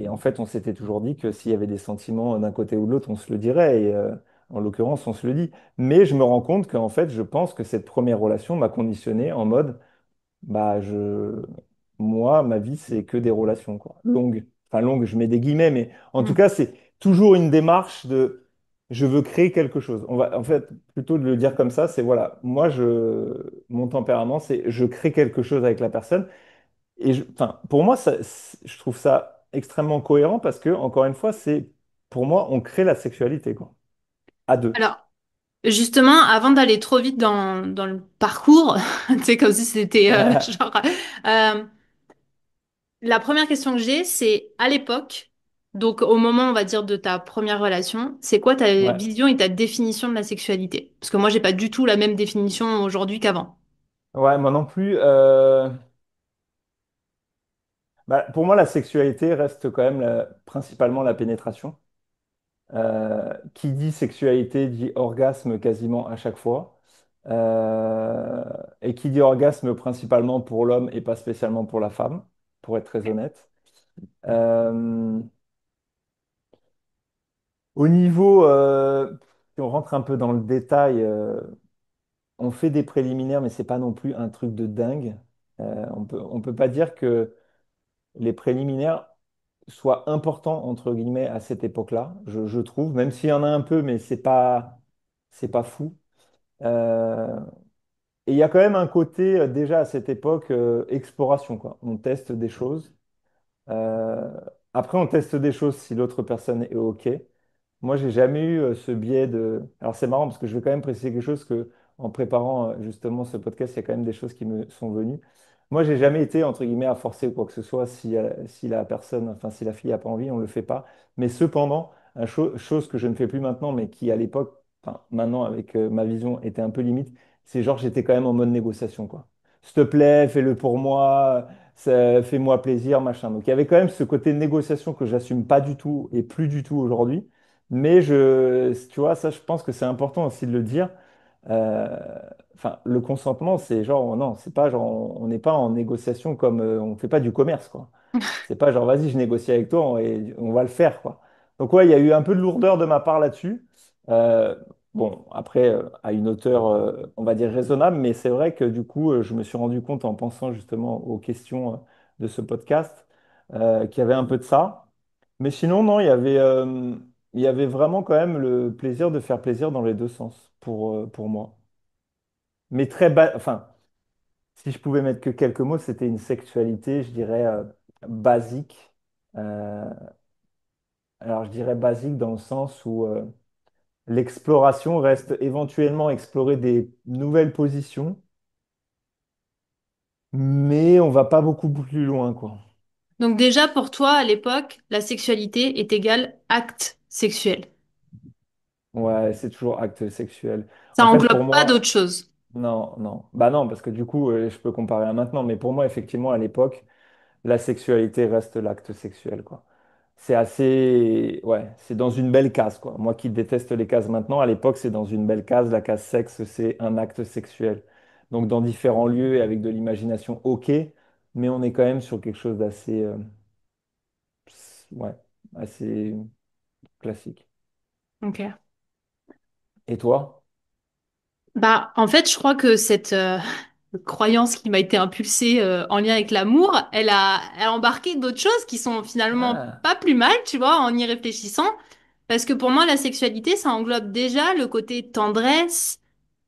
en fait, on s'était toujours dit que s'il y avait des sentiments d'un côté ou de l'autre, on se le dirait. Et en l'occurrence, on se le dit. Mais je me rends compte qu'en fait, je pense que cette première relation m'a conditionné en mode bah, moi, ma vie, c'est que des relations, quoi. Longues. Enfin, longues, je mets des guillemets, mais en tout Mm. cas, c'est toujours une démarche de je veux créer quelque chose. On va, en fait, plutôt de le dire comme ça, c'est voilà, mon tempérament, c'est je crée quelque chose avec la personne. Et enfin, pour moi, je trouve ça extrêmement cohérent parce que, encore une fois, pour moi, on crée la sexualité, quoi, à deux. Alors, justement, avant d'aller trop vite dans le parcours, c'est comme si c'était genre... euh, la première question que j'ai, c'est à l'époque, donc au moment, on va dire, de ta première relation, c'est quoi ta Ouais. vision et ta définition de la sexualité? Parce que moi, j'ai pas du tout la même définition aujourd'hui qu'avant. Ouais, moi non plus. Bah, pour moi, la sexualité reste quand même principalement la pénétration. Qui dit sexualité dit orgasme quasiment à chaque fois. Euh, et qui dit orgasme principalement pour l'homme et pas spécialement pour la femme, pour être très honnête. Euh, Au niveau, si on rentre un peu dans le détail, on fait des préliminaires, mais c'est pas non plus un truc de dingue. On peut pas dire que les préliminaires soient importants entre guillemets à cette époque-là, je trouve, même s'il y en a un peu, mais c'est pas fou. Euh, et il y a quand même un côté déjà à cette époque exploration, quoi. On teste des choses. Euh, Après, on teste des choses si l'autre personne est OK. Moi, j'ai jamais eu ce biais de. Alors, c'est marrant parce que je vais quand même préciser quelque chose que, en préparant justement ce podcast, il y a quand même des choses qui me sont venues. Moi, j'ai jamais été entre guillemets à forcer ou quoi que ce soit. Si la personne, enfin, si la fille n'a pas envie, on le fait pas. Mais cependant, chose que je ne fais plus maintenant, mais qui à l'époque, enfin, maintenant avec ma vision, était un peu limite, c'est genre j'étais quand même en mode négociation, quoi. S'il te plaît, fais-le pour moi, fais-moi plaisir, machin. Donc, il y avait quand même ce côté négociation que j'assume pas du tout et plus du tout aujourd'hui. Mais tu vois, ça, je pense que c'est important aussi de le dire. Euh, Enfin, le consentement, c'est genre, non, c'est pas genre, on n'est pas en négociation comme, on fait pas du commerce, quoi. C'est pas genre, vas-y, je négocie avec toi et on va le faire, quoi. Donc, ouais, il y a eu un peu de lourdeur de ma part là-dessus. Euh, bon, après, à une hauteur, on va dire raisonnable, mais c'est vrai que du coup, je me suis rendu compte en pensant justement aux questions de ce podcast qu'il y avait un peu de ça. Mais sinon, non, il y avait vraiment quand même le plaisir de faire plaisir dans les deux sens pour moi. Mais très bas, enfin, si je pouvais mettre que quelques mots, c'était une sexualité, je dirais, basique. Euh, alors, je dirais basique dans le sens où l'exploration reste éventuellement explorer des nouvelles positions, mais on va pas beaucoup plus loin, quoi. Donc déjà, pour toi, à l'époque, la sexualité est égale acte sexuel. Ouais, c'est toujours acte sexuel. Ça En fait, pour englobe pas d'autre moi, chose. non, non. Bah non, parce que du coup, je peux comparer à maintenant, mais pour moi, effectivement, à l'époque, la sexualité reste l'acte sexuel, quoi. C'est assez. Ouais, c'est dans une belle case, quoi. Moi qui déteste les cases maintenant, à l'époque, c'est dans une belle case. La case sexe, c'est un acte sexuel. Donc, dans différents lieux et avec de l'imagination, ok, mais on est quand même sur quelque chose d'assez. Ouais, assez classique. Ok. Et toi? Bah, en fait, je crois que cette croyance qui m'a été impulsée en lien avec l'amour, elle a embarqué d'autres choses qui sont finalement Ah, pas plus mal, tu vois, en y réfléchissant. Parce que pour moi, la sexualité, ça englobe déjà le côté tendresse,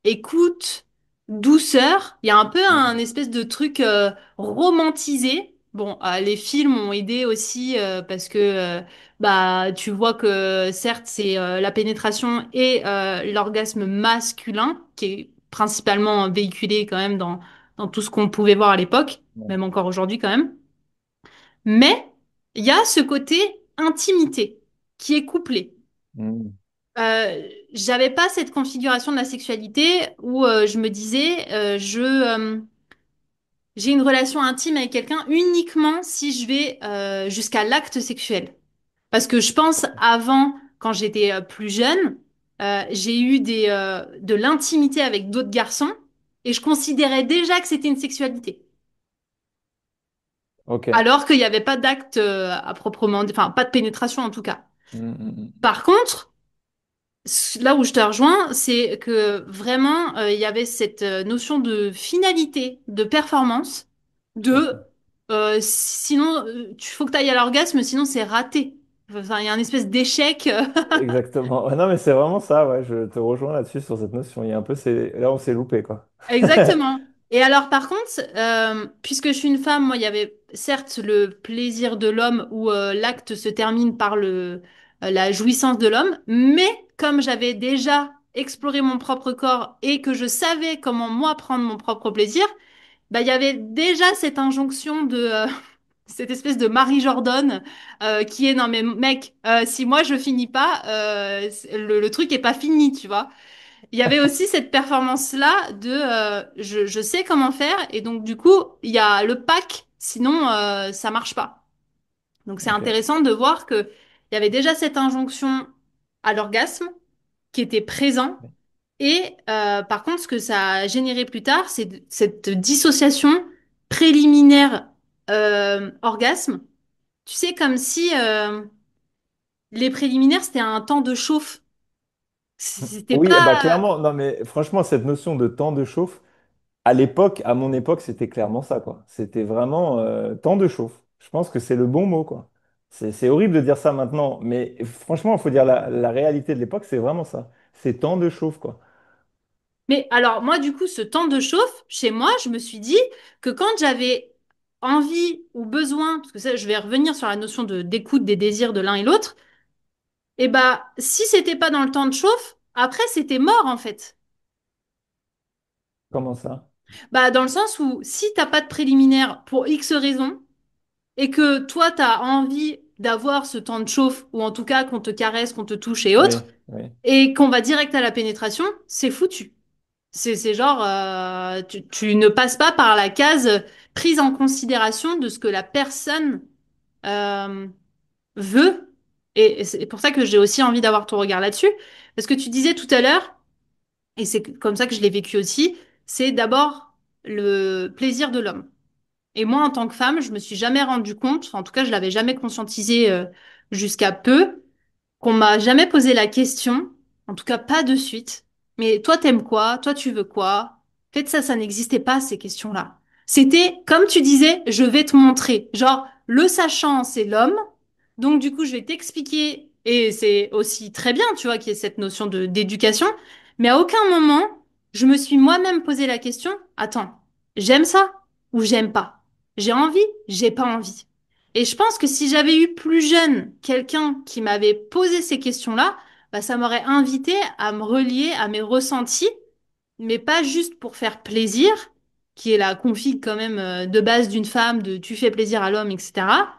écoute, douceur. Il y a un peu un mm, espèce de truc romantisé. Bon, les films ont aidé aussi parce que bah tu vois que certes c'est la pénétration et l'orgasme masculin qui est principalement véhiculé quand même dans tout ce qu'on pouvait voir à l'époque, ouais, même encore aujourd'hui quand même. Mais il y a ce côté intimité qui est couplé. mm, Euh, j'avais pas cette configuration de la sexualité où je me disais j'ai une relation intime avec quelqu'un uniquement si je vais jusqu'à l'acte sexuel. Parce que je pense avant, quand j'étais plus jeune, j'ai eu de l'intimité avec d'autres garçons et je considérais déjà que c'était une sexualité. ok. Alors qu'il n'y avait pas d'acte à proprement, enfin pas de pénétration en tout cas. Mm, mm, Par contre, là où je te rejoins, c'est que vraiment, il y avait cette notion de finalité, de performance, mm, de mm. sinon, tu faut que tu ailles à l'orgasme, sinon c'est raté. Enfin, il y a une espèce d'échec. Exactement. Ouais, non, mais c'est vraiment ça, ouais, je te rejoins là-dessus sur cette notion. Il y a un peu, là, on s'est loupé, quoi. Exactement. Et alors, par contre, puisque je suis une femme, moi, il y avait certes le plaisir de l'homme où l'acte se termine par la jouissance de l'homme, mais comme j'avais déjà exploré mon propre corps et que je savais comment moi prendre mon propre plaisir, bah, il y avait déjà cette injonction cette espèce de Marie Jordan qui est non mais mec, si moi je finis pas, le truc est pas fini, tu vois. Il y avait aussi cette performance-là de je sais comment faire et donc du coup il y a le pack, sinon ça marche pas. Donc c'est Ok. intéressant de voir que il y avait déjà cette injonction à l'orgasme qui était présent Et par contre, ce que ça a généré plus tard, c'est cette dissociation préliminaire orgasme. Tu sais, comme si les préliminaires, c'était un temps de chauffe. C'était Oui, bah pas... clairement, non mais franchement, cette notion de temps de chauffe, à l'époque, à mon époque, c'était clairement ça, quoi. C'était vraiment temps de chauffe. Je pense que c'est le bon mot, quoi. C'est horrible de dire ça maintenant, mais franchement, il faut dire la réalité de l'époque, c'est vraiment ça. C'est temps de chauffe, quoi. Mais alors, moi, du coup, ce temps de chauffe, chez moi, je me suis dit que quand j'avais envie ou besoin, parce que ça, je vais revenir sur la notion de d'écoute des désirs de l'un et l'autre, et bah, si c'était pas dans le temps de chauffe, après, c'était mort, en fait. Comment ça? Bah, dans le sens où si t'as pas de préliminaire pour X raisons, et que toi, t'as envie d'avoir ce temps de chauffe, ou en tout cas qu'on te caresse, qu'on te touche et Oui, autres, oui. et qu'on va direct à la pénétration, c'est foutu. C'est genre, tu ne passes pas par la case prise en considération de ce que la personne euh, veut. Et c'est pour ça que j'ai aussi envie d'avoir ton regard là-dessus. Parce que tu disais tout à l'heure, et c'est comme ça que je l'ai vécu aussi, c'est d'abord le plaisir de l'homme. Et moi, en tant que femme, je me suis jamais rendu compte, enfin, en tout cas, je l'avais jamais conscientisé jusqu'à peu, qu'on m'a jamais posé la question, en tout cas pas de suite. Mais toi, t'aimes quoi? Toi, tu veux quoi? En fait, ça n'existait pas, ces questions-là. C'était, comme tu disais, je vais te montrer. Genre, le sachant, c'est l'homme. Donc, du coup, je vais t'expliquer. Et c'est aussi très bien, tu vois, qu'il y ait cette notion de d'éducation. Mais à aucun moment, je me suis moi-même posé la question, attends, j'aime ça ou j'aime pas? J'ai envie, j'ai pas envie. Et je pense que si j'avais eu plus jeune quelqu'un qui m'avait posé ces questions-là, bah, ça m'aurait invité à me relier à mes ressentis, mais pas juste pour faire plaisir, qui est la config quand même de base d'une femme, de tu fais plaisir à l'homme, etc.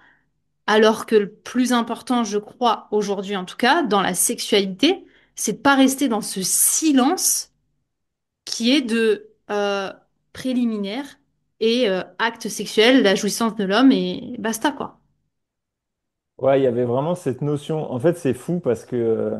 Alors que le plus important, je crois, aujourd'hui en tout cas, dans la sexualité, c'est de pas rester dans ce silence qui est de préliminaire et acte sexuel, la jouissance de l'homme et basta quoi. Ouais, il y avait vraiment cette notion. En fait, c'est fou parce que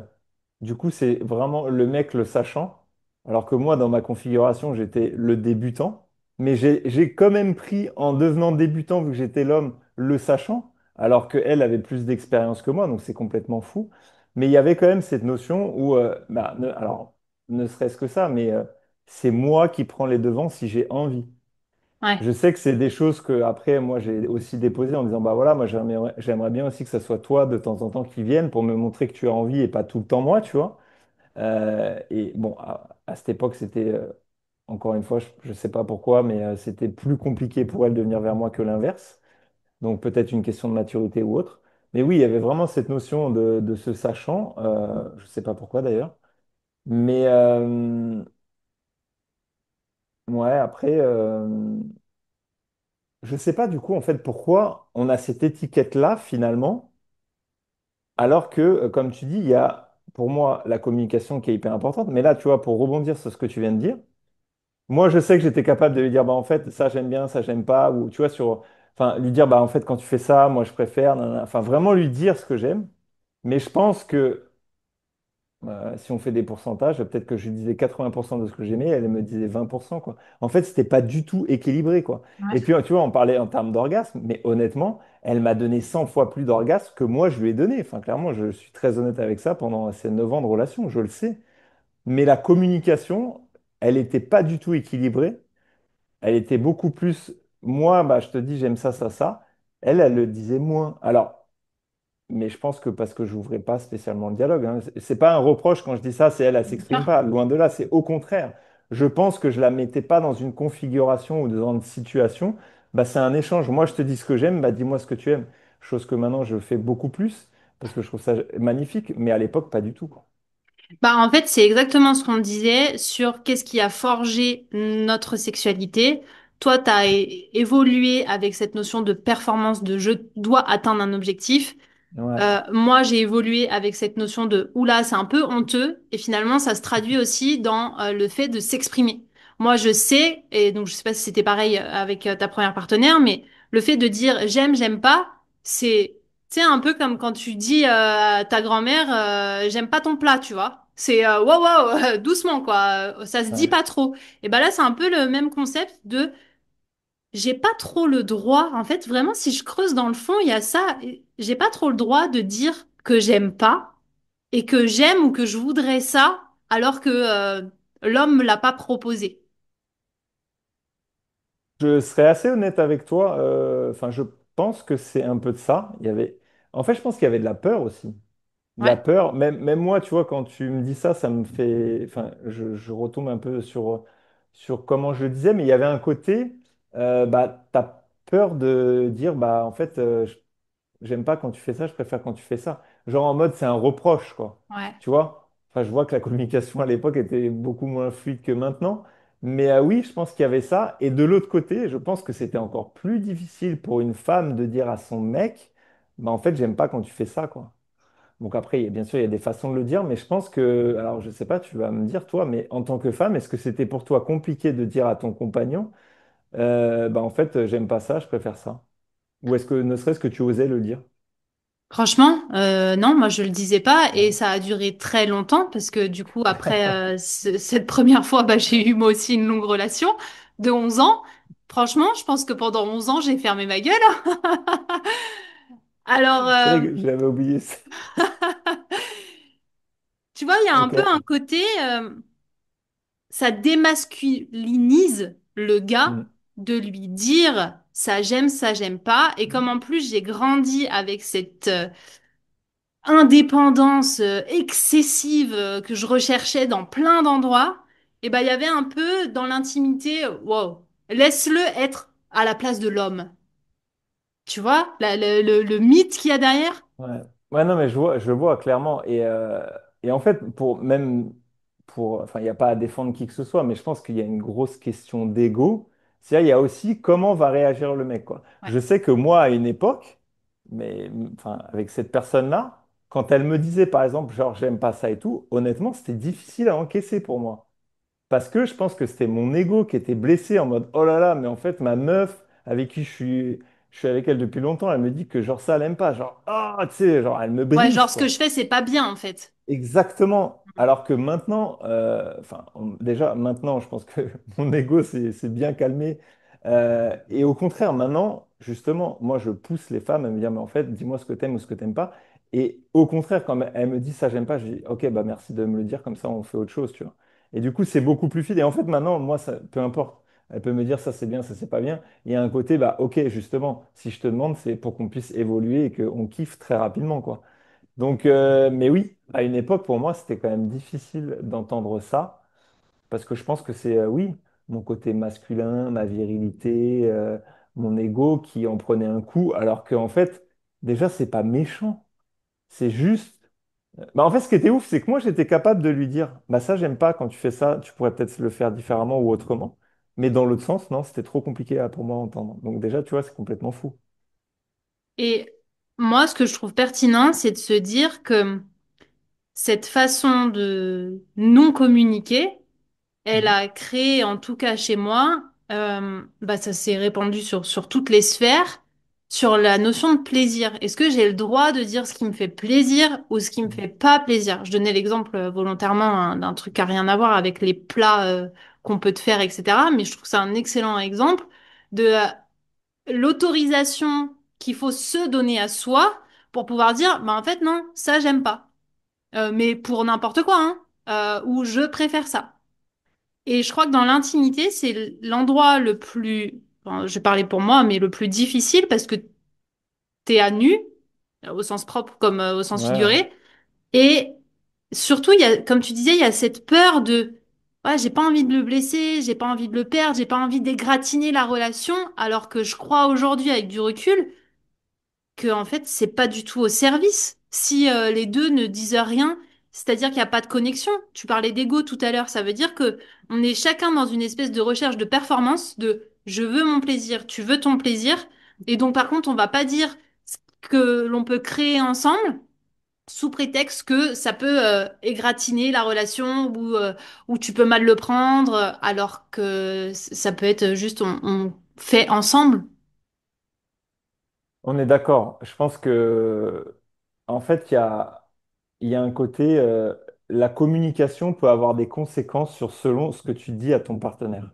du coup, c'est vraiment le mec le sachant. Alors que moi, dans ma configuration, j'étais le débutant. Mais j'ai quand même pris, en devenant débutant, vu que j'étais l'homme, le sachant. Alors qu'elle avait plus d'expérience que moi. Donc, c'est complètement fou. Mais il y avait quand même cette notion où, alors, ne serait-ce que ça, mais c'est moi qui prends les devants si j'ai envie. Ouais. Je sais que c'est des choses que après moi j'ai aussi déposées en disant bah voilà moi j'aimerais bien aussi que ça soit toi de temps en temps qui vienne pour me montrer que tu as envie et pas tout le temps moi tu vois. Et bon à cette époque c'était encore une fois je sais pas pourquoi mais c'était plus compliqué pour elle de venir vers moi que l'inverse. Donc peut-être une question de maturité ou autre. Mais oui il y avait vraiment cette notion de se sachant. Je sais pas pourquoi d'ailleurs. Mais ouais après. Je sais pas du coup en fait pourquoi on a cette étiquette-là finalement, alors que comme tu dis, il y a pour moi la communication qui est hyper importante. Mais là, tu vois, pour rebondir sur ce que tu viens de dire, moi je sais que j'étais capable de lui dire bah en fait ça j'aime bien, ça j'aime pas, ou tu vois sur, enfin lui dire bah en fait quand tu fais ça, moi je préfère, nanana. Enfin vraiment lui dire ce que j'aime. Mais je pense que si on fait des pourcentages, peut-être que je lui disais 80% de ce que j'aimais, elle me disait 20%, quoi. En fait, c'était pas du tout équilibré, quoi. Et Ouais. puis, tu vois, on parlait en termes d'orgasme, mais honnêtement, elle m'a donné 100 fois plus d'orgasme que moi, je lui ai donné. Enfin, clairement, je suis très honnête avec ça pendant ces 9 ans de relation, je le sais. Mais la communication, elle n'était pas du tout équilibrée. Elle était beaucoup plus, moi, bah, je te dis, j'aime ça, ça, ça. Elle le disait moins. Alors, mais je pense que parce que j'ouvrais pas spécialement le dialogue, hein. C'est pas un reproche quand je dis ça, c'est elle, elle s'exprime pas. Loin de là, c'est au contraire. Je pense que je la mettais pas dans une configuration ou dans une situation. Bah, c'est un échange. Moi, je te dis ce que j'aime, bah, dis-moi ce que tu aimes. Chose que maintenant, je fais beaucoup plus parce que je trouve ça magnifique, mais à l'époque, pas du tout, quoi. Bah, en fait, c'est exactement ce qu'on disait sur qu'est-ce qui a forgé notre sexualité. Toi, tu as évolué avec cette notion de performance, de je dois atteindre un objectif. Ouais. Moi, j'ai évolué avec cette notion de oula, c'est un peu honteux. Et finalement, ça se traduit aussi dans le fait de s'exprimer. Moi, je sais, et donc je sais pas si c'était pareil avec ta première partenaire, mais le fait de dire j'aime, j'aime pas, c'est un peu comme quand tu dis à ta grand-mère j'aime pas ton plat, tu vois. C'est wow, wow, doucement, quoi. Ça se dit Ouais. pas trop. Et ben là, c'est un peu le même concept de j'ai pas trop le droit. En fait, vraiment, si je creuse dans le fond, il y a ça. J'ai pas trop le droit de dire que j'aime pas et que j'aime ou que je voudrais ça alors que l'homme me l'a pas proposé. Je serais assez honnête avec toi. Enfin, je pense que c'est un peu de ça. En fait, je pense qu'il y avait de la peur aussi. De la Ouais, peur. Même moi, tu vois, quand tu me dis ça, ça me fait. Enfin, je retombe un peu sur comment je le disais, mais il y avait un côté. Bah, t'as peur de dire, bah, en fait, j'aime pas quand tu fais ça, je préfère quand tu fais ça. Genre en mode, c'est un reproche, quoi. ouais. Tu vois? Enfin, je vois que la communication à l'époque était beaucoup moins fluide que maintenant. Mais oui, je pense qu'il y avait ça. Et de l'autre côté, je pense que c'était encore plus difficile pour une femme de dire à son mec, bah en fait, j'aime pas quand tu fais ça, quoi. Donc après, bien sûr, il y a des façons de le dire, mais je pense que, alors je sais pas, tu vas me dire toi, mais en tant que femme, est-ce que c'était pour toi compliqué de dire à ton compagnon, bah en fait, j'aime pas ça, je préfère ça? Ou est-ce que ne serait-ce que tu osais le dire? Franchement, non, moi je le disais pas et Ouais. ça a duré très longtemps parce que du coup après cette première fois, bah, j'ai eu moi aussi une longue relation de 11 ans. Franchement, je pense que pendant 11 ans, j'ai fermé ma gueule. Alors, C'est vrai que j'avais oublié ça. tu vois, il y a un Ok. peu un côté, ça démasculinise le gars Mm. de lui dire ça j'aime pas. Et comme en plus j'ai grandi avec cette indépendance excessive que je recherchais dans plein d'endroits, et ben il y avait un peu dans l'intimité, wow, laisse-le être à la place de l'homme. Tu vois, le mythe qu'il y a derrière? Ouais. Ouais, non, mais je vois clairement. Et en fait, enfin, il n'y a pas à défendre qui que ce soit, mais je pense qu'il y a une grosse question d'ego. C'est-à-dire, il y a aussi comment va réagir le mec, quoi. Ouais. Je sais que moi, à une époque, enfin, avec cette personne-là, quand elle me disait, par exemple, genre, j'aime pas ça et tout, honnêtement, c'était difficile à encaisser pour moi. Parce que je pense que c'était mon ego qui était blessé en mode, oh là là, mais en fait, ma meuf avec qui je suis avec elle depuis longtemps, elle me dit que genre ça, elle aime pas. Genre, ah, tu sais, genre, elle me Ouais, brise, genre ce que quoi. je fais, c'est pas bien en fait. Exactement. Alors que maintenant, enfin, déjà, maintenant, je pense que mon ego s'est bien calmé. Et au contraire, maintenant, justement, moi, je pousse les femmes à me dire, mais en fait, dis-moi ce que t'aimes ou ce que t'aimes pas. Et au contraire, quand elle me dit ça, j'aime pas, je dis, ok, bah merci de me le dire, comme ça, on fait autre chose, tu vois. Et du coup, c'est beaucoup plus fluide. Et en fait, maintenant, moi, ça, peu importe. Elle peut me dire ça, c'est bien, ça, c'est pas bien. Il y a un côté, bah, ok, justement, si je te demande, c'est pour qu'on puisse évoluer et qu'on kiffe très rapidement, quoi. Donc, mais oui, à une époque, pour moi, c'était quand même difficile d'entendre ça, parce que je pense que c'est, oui, mon côté masculin, ma virilité, mon ego qui en prenait un coup, alors qu'en fait, déjà, c'est pas méchant, c'est juste. Bah, en fait, ce qui était ouf, c'est que moi, j'étais capable de lui dire, bah ça, j'aime pas quand tu fais ça, tu pourrais peut-être le faire différemment ou autrement. Mais dans l'autre sens, non, c'était trop compliqué pour moi à entendre. Donc déjà, tu vois, c'est complètement fou. Et moi, ce que je trouve pertinent, c'est de se dire que cette façon de non communiquer, elle Mhm. a créé, en tout cas chez moi, bah ça s'est répandu sur toutes les sphères, sur la notion de plaisir. Est-ce que j'ai le droit de dire ce qui me fait plaisir ou ce qui me fait pas plaisir? Je donnais l'exemple volontairement hein, d'un truc qui a rien à voir avec les plats qu'on peut te faire, etc. Mais je trouve que c'est un excellent exemple de l'autorisation qu'il faut se donner à soi pour pouvoir dire, bah en fait non, ça j'aime pas. Mais pour n'importe quoi, hein, ou je préfère ça. Et je crois que dans l'intimité, c'est l'endroit le plus, enfin, je vais parler pour moi, mais le plus difficile parce que t'es à nu, au sens propre comme au sens Ouais. figuré. Et surtout, il y a, comme tu disais, il y a cette peur de, ouais, j'ai pas envie de le blesser, j'ai pas envie de le perdre, j'ai pas envie d'égratigner la relation, alors que je crois aujourd'hui, avec du recul, que en fait c'est pas du tout au service si les deux ne disent rien, c'est-à-dire qu'il n'y a pas de connexion. Tu parlais d'ego tout à l'heure, ça veut dire que on est chacun dans une espèce de recherche de performance de je veux mon plaisir, tu veux ton plaisir, et donc par contre on va pas dire ce que l'on peut créer ensemble sous prétexte que ça peut égratigner la relation ou tu peux mal le prendre alors que ça peut être juste on fait ensemble. On est d'accord. Je pense que, en fait, il y a un côté. la communication peut avoir des conséquences sur selon ce que tu dis à ton partenaire.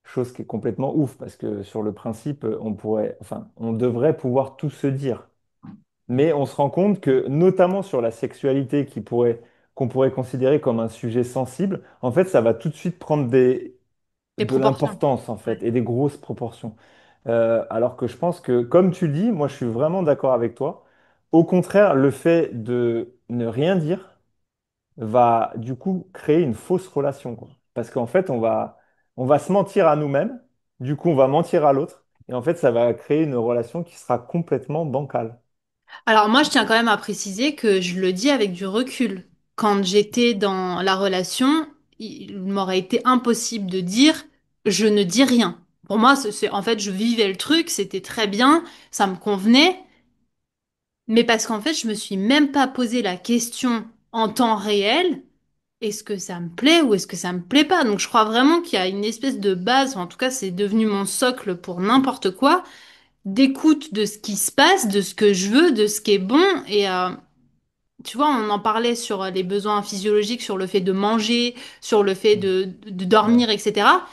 Chose qui est complètement ouf, parce que sur le principe, on pourrait, enfin, on devrait pouvoir tout se dire. Mais on se rend compte que, notamment sur la sexualité qu'on pourrait considérer comme un sujet sensible, en fait, ça va tout de suite prendre Les de proportions. l'importance, en Ouais. fait, et des grosses proportions. Alors que je pense que, comme tu le dis, moi, je suis vraiment d'accord avec toi. Au contraire, le fait de ne rien dire va, du coup, créer une fausse relation, quoi. Parce qu'en fait, on va se mentir à nous-mêmes, du coup, on va mentir à l'autre, et en fait, ça va créer une relation qui sera complètement bancale. Alors moi, je tiens quand même à préciser que je le dis avec du recul. Quand j'étais dans la relation, il m'aurait été impossible de dire je ne dis rien. Pour moi, en fait, je vivais le truc, c'était très bien, ça me convenait, mais parce qu'en fait, je me suis même pas posé la question en temps réel, est-ce que ça me plaît ou est-ce que ça me plaît pas? Donc je crois vraiment qu'il y a une espèce de base, en tout cas, c'est devenu mon socle pour n'importe quoi, d'écoute de ce qui se passe, de ce que je veux, de ce qui est bon et tu vois, on en parlait sur les besoins physiologiques, sur le fait de manger, sur le fait de Ouais. dormir, etc.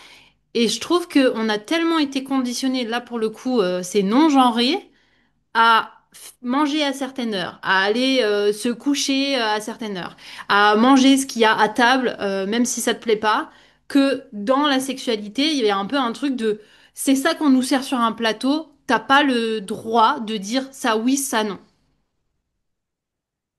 Et je trouve qu'on a tellement été conditionnés, là pour le coup, c'est non-genré, à manger à certaines heures, à aller se coucher à certaines heures, à manger ce qu'il y a à table, même si ça te plaît pas, que dans la sexualité, il y a un peu un truc de c'est ça qu'on nous sert sur un plateau, t'as pas le droit de dire ça oui, ça non.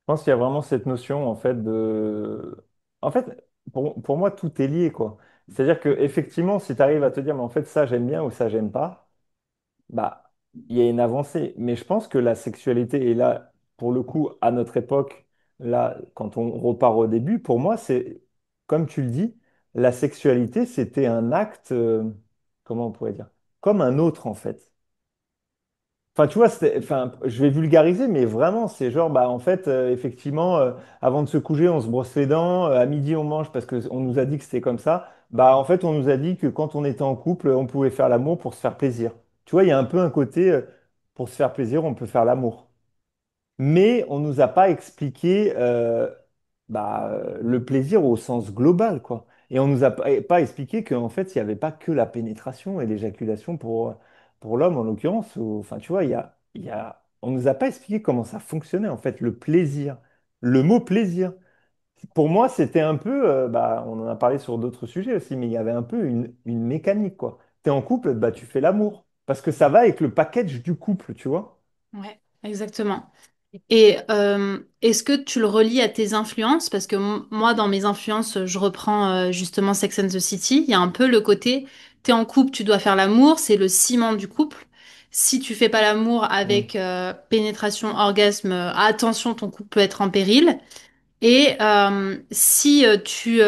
Je pense qu'il y a vraiment cette notion, en fait, de... En fait, pour moi, tout est lié, quoi. C'est-à-dire que effectivement, si tu arrives à te dire, mais en fait, ça, j'aime bien ou ça, j'aime pas, bah, il y a une avancée. Mais je pense que la sexualité, et là, pour le coup, à notre époque, là, quand on repart au début, pour moi, c'est, comme tu le dis, la sexualité, c'était un acte, comment on pourrait dire, comme un autre, en fait. Enfin, tu vois, enfin, je vais vulgariser, mais vraiment, c'est genre, bah, en fait, effectivement, avant de se coucher, on se brosse les dents, à midi, on mange parce qu'on nous a dit que c'était comme ça. Bah, en fait, on nous a dit que quand on était en couple, on pouvait faire l'amour pour se faire plaisir. Tu vois, il y a un peu un côté, pour se faire plaisir, on peut faire l'amour. Mais on nous a pas expliqué le plaisir au sens global, quoi. Et on nous a pas expliqué qu'en fait, il n'y avait pas que la pénétration et l'éjaculation pour l'homme, en l'occurrence. Enfin, tu vois, on nous a pas expliqué comment ça fonctionnait, en fait, le plaisir. Le mot plaisir. Pour moi, c'était un peu, on en a parlé sur d'autres sujets aussi, mais il y avait un peu une mécanique, quoi. Tu es en couple, bah, tu fais l'amour. Parce que ça va avec le package du couple, tu vois. Ouais, exactement. Et est-ce que tu le relis à tes influences? Parce que moi, dans mes influences, je reprends justement Sex and the City. Il y a un peu le côté, t'es en couple, tu dois faire l'amour, c'est le ciment du couple. Si tu fais pas l'amour Mm. avec pénétration, orgasme, attention, ton couple peut être en péril. Et si tu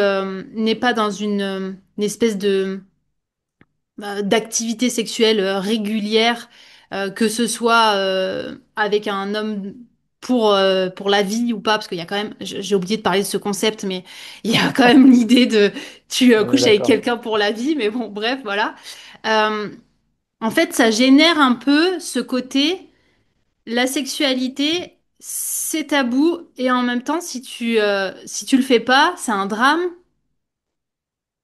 n'es pas dans une espèce de d'activité sexuelle régulière, que ce soit avec un homme pour la vie ou pas, parce qu'il y a quand même, j'ai oublié de parler de ce concept, mais il y a quand même l'idée de tu On est couches avec d'accord. quelqu'un pour la vie, mais bon, bref, voilà. Euh, En fait, ça génère un peu ce côté, la sexualité, c'est tabou, et en même temps, si tu le fais pas, c'est un drame.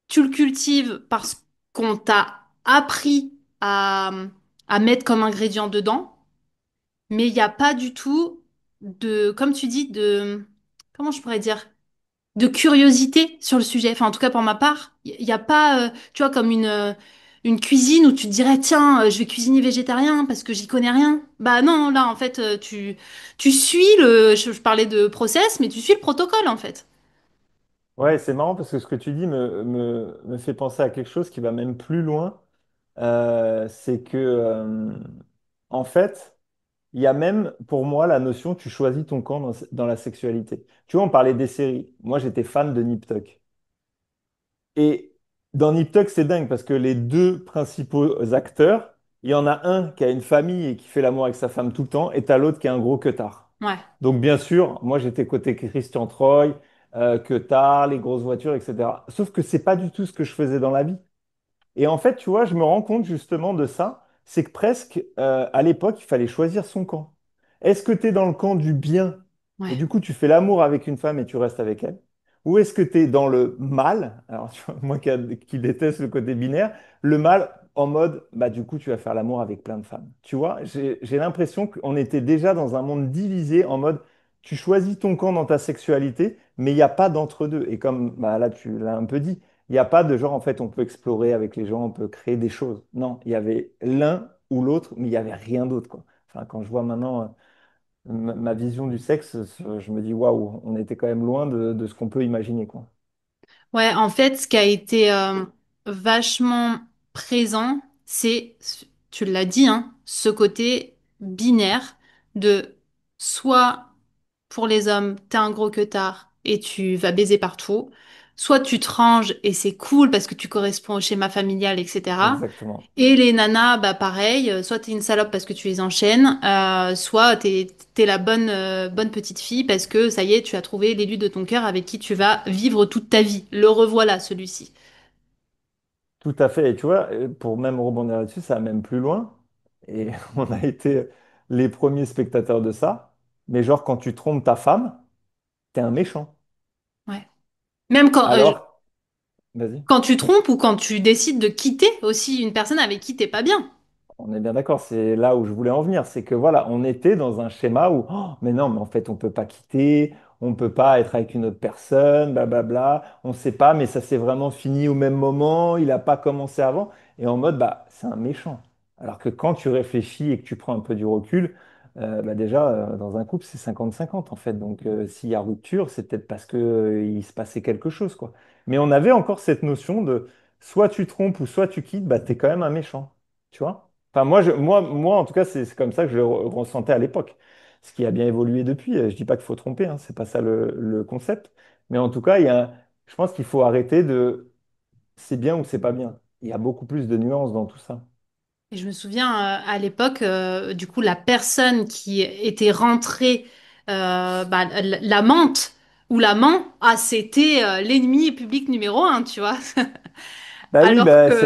Tu le cultives parce qu'on t'a appris à, à mettre comme ingrédient dedans, mais il n'y a pas du tout comme tu dis, comment je pourrais dire, de curiosité sur le sujet. Enfin, en tout cas, pour ma part, il n'y a pas, tu vois, comme une cuisine où tu te dirais, tiens, je vais cuisiner végétarien parce que j'y connais rien. Bah non, là, en fait, tu suis je parlais de process, mais tu suis le protocole, en fait. Ouais, c'est marrant parce que ce que tu dis me fait penser à quelque chose qui va même plus loin. C'est que, en fait, il y a même pour moi la notion, tu choisis ton camp dans la sexualité. Tu vois, on parlait des séries. Moi, j'étais fan de Nip Tuck. Et dans Nip Tuck, c'est dingue parce que les deux principaux acteurs, il y en a un qui a une famille et qui fait l'amour avec sa femme tout le temps, et t'as l'autre qui est un gros queutard. Ouais, Donc bien sûr, moi j'étais côté Christian Troy, queutard, les grosses voitures, etc. Sauf que c'est pas du tout ce que je faisais dans la vie. Et en fait, tu vois, je me rends compte justement de ça, c'est que presque à l'époque, il fallait choisir son camp. Est-ce que tu es dans le camp du bien et ouais, du coup tu fais l'amour avec une femme et tu restes avec elle? Ou est-ce que tu es dans le mal? Alors, tu vois, moi qui déteste le côté binaire, le mal en mode, bah du coup, tu vas faire l'amour avec plein de femmes. Tu vois, j'ai l'impression qu'on était déjà dans un monde divisé en mode, tu choisis ton camp dans ta sexualité, mais il n'y a pas d'entre-deux. Et comme bah, là, tu l'as un peu dit, il n'y a pas de genre, en fait, on peut explorer avec les gens, on peut créer des choses. Non, il y avait l'un ou l'autre, mais il n'y avait rien d'autre, quoi. Enfin, quand je vois maintenant ma vision du sexe, je me dis, waouh, on était quand même loin de ce qu'on peut imaginer, quoi. Ouais, en fait, ce qui a été vachement présent, c'est, tu l'as dit, hein, ce côté binaire de soit pour les hommes, t'es un gros queutard et tu vas baiser partout, soit tu te ranges et c'est cool parce que tu corresponds au schéma familial, etc. Exactement. Et les nanas, bah pareil, soit t'es une salope parce que tu les enchaînes, soit t'es la bonne petite fille parce que ça y est, tu as trouvé l'élu de ton cœur avec qui tu vas vivre toute ta vie. Le revoilà, celui-ci. Tout à fait. Et tu vois, pour même rebondir là-dessus, ça va même plus loin. Et on a été les premiers spectateurs de ça. Mais genre, quand tu trompes ta femme, t'es un méchant. Ouais. Même Alors, vas-y. quand tu trompes ou quand tu décides de quitter aussi une personne avec qui t'es pas bien. On est bien d'accord, c'est là où je voulais en venir. C'est que voilà, on était dans un schéma où, oh, mais non, mais en fait, on peut pas quitter, on peut pas être avec une autre personne, blablabla. On sait pas, mais ça s'est vraiment fini au même moment, il a pas commencé avant. Et en mode, bah, c'est un méchant. Alors que quand tu réfléchis et que tu prends un peu du recul, bah déjà, dans un couple, c'est 50-50 en fait. Donc, s'il y a rupture, c'est peut-être parce que, il se passait quelque chose, quoi. Mais on avait encore cette notion de soit tu trompes ou soit tu quittes, bah, t'es quand même un méchant. Tu vois? Enfin, moi, en tout cas, c'est comme ça que je le ressentais à l'époque. Ce qui a bien évolué depuis. Je dis pas qu'il faut tromper, hein, c'est pas ça le concept. Mais en tout cas, je pense qu'il faut arrêter de c'est bien ou c'est pas bien. Il y a beaucoup plus de nuances dans tout ça. Et je me souviens à l'époque, du coup, la personne qui était rentrée, bah, l'amante ou l'amant, ah, c'était l'ennemi public numéro un, tu vois. Bah oui, Alors bah, que,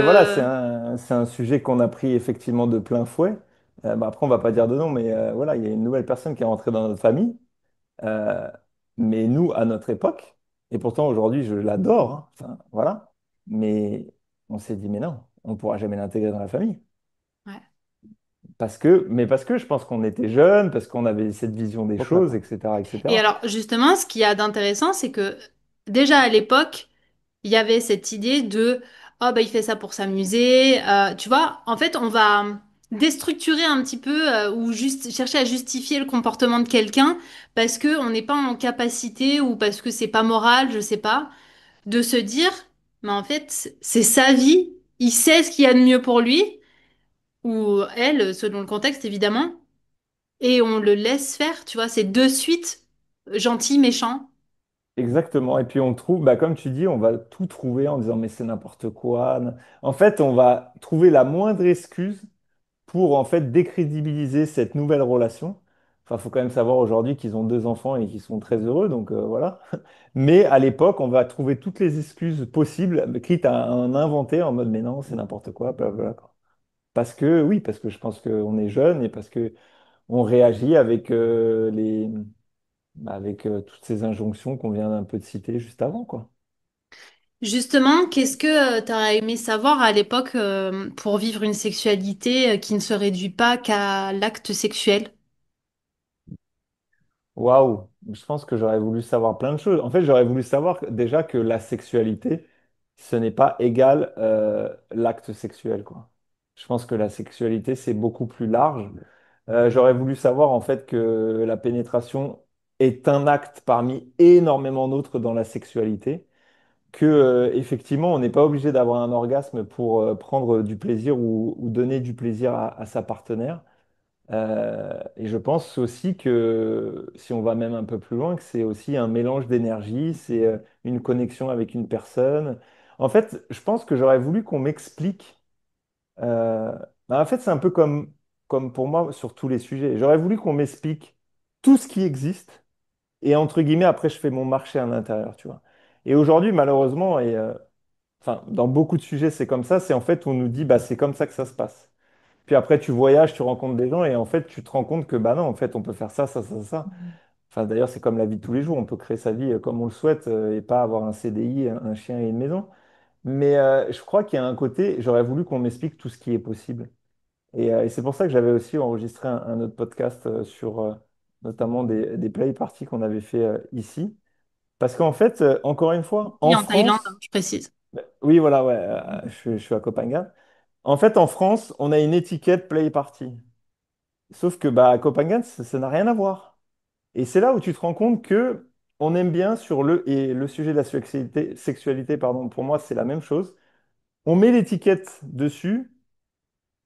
c'est un sujet qu'on a pris effectivement de plein fouet. Bah, après, on va pas dire de nom, mais voilà, il y a une nouvelle personne qui est rentrée dans notre famille. Euh, mais nous, à notre époque, et pourtant aujourd'hui, je l'adore, hein, enfin, voilà, mais on s'est dit, mais non, on ne pourra jamais l'intégrer dans la famille. ouais. Parce que je pense qu'on était jeunes, parce qu'on avait cette vision des choses, Complètement. etc., Et etc. alors, justement, ce qu'il y a d'intéressant, c'est que déjà à l'époque, il y avait cette idée de oh bah il fait ça pour s'amuser. Tu vois, en fait, on va déstructurer un petit peu ou juste chercher à justifier le comportement de quelqu'un parce que on n'est pas en capacité ou parce que c'est pas moral, je sais pas, de se dire mais en fait c'est sa vie, il sait ce qu'il y a de mieux pour lui ou elle selon le contexte évidemment et on le laisse faire. Tu vois, c'est de suite gentil, méchant. Exactement. Et puis on trouve, bah, comme tu dis, on va tout trouver en disant, mais c'est n'importe quoi. En fait, on va trouver la moindre excuse pour en fait décrédibiliser cette nouvelle relation. Enfin, il faut quand même savoir aujourd'hui qu'ils ont deux enfants et qu'ils sont très heureux, donc voilà. Mais à l'époque, on va trouver toutes les excuses possibles, quitte à en inventer en mode mais non, c'est n'importe quoi, blablabla, quoi. Parce que oui, parce que je pense qu'on est jeune et parce que on réagit avec avec toutes ces injonctions qu'on vient un peu de citer juste avant, quoi. Justement, qu'est-ce que tu aurais aimé savoir à l'époque pour vivre une sexualité qui ne se réduit pas qu'à l'acte sexuel? Waouh, je pense que j'aurais voulu savoir plein de choses. En fait, j'aurais voulu savoir déjà que la sexualité, ce n'est pas égal l'acte sexuel, quoi. Je pense que la sexualité, c'est beaucoup plus large. J'aurais voulu savoir en fait que la pénétration est un acte parmi énormément d'autres dans la sexualité, que effectivement, on n'est pas obligé d'avoir un orgasme pour prendre du plaisir ou donner du plaisir à sa partenaire. Et je pense aussi que si on va même un peu plus loin, que c'est aussi un mélange d'énergie, c'est une connexion avec une personne. En fait, je pense que j'aurais voulu qu'on m'explique. euh, bah, en fait, c'est un peu comme pour moi sur tous les sujets. J'aurais voulu qu'on m'explique tout ce qui existe et entre guillemets, après, je fais mon marché à l'intérieur, tu vois. Et aujourd'hui, malheureusement, enfin, dans beaucoup de sujets, c'est comme ça, c'est en fait, on nous dit, bah, c'est comme ça que ça se passe. Puis après, tu voyages, tu rencontres des gens et en fait, tu te rends compte que bah non, en fait, on peut faire ça, ça, ça, ça. enfin, d'ailleurs, c'est comme la vie de tous les jours. On peut créer sa vie comme on le souhaite et pas avoir un CDI, un chien et une maison. Mais je crois qu'il y a un côté, j'aurais voulu qu'on m'explique tout ce qui est possible. Et c'est pour ça que j'avais aussi enregistré un autre podcast sur notamment des play parties qu'on avait fait ici. Parce qu'en fait, encore une fois, Et en en Thaïlande, hein, France, je précise. oui, voilà, ouais, je suis à Copenhague. En fait, en France, on a une étiquette play party. Sauf que bah, à Copenhague, ça n'a rien à voir. Et c'est là où tu te rends compte que on aime bien sur le sujet de la sexualité, pardon, pour moi, c'est la même chose. On met l'étiquette dessus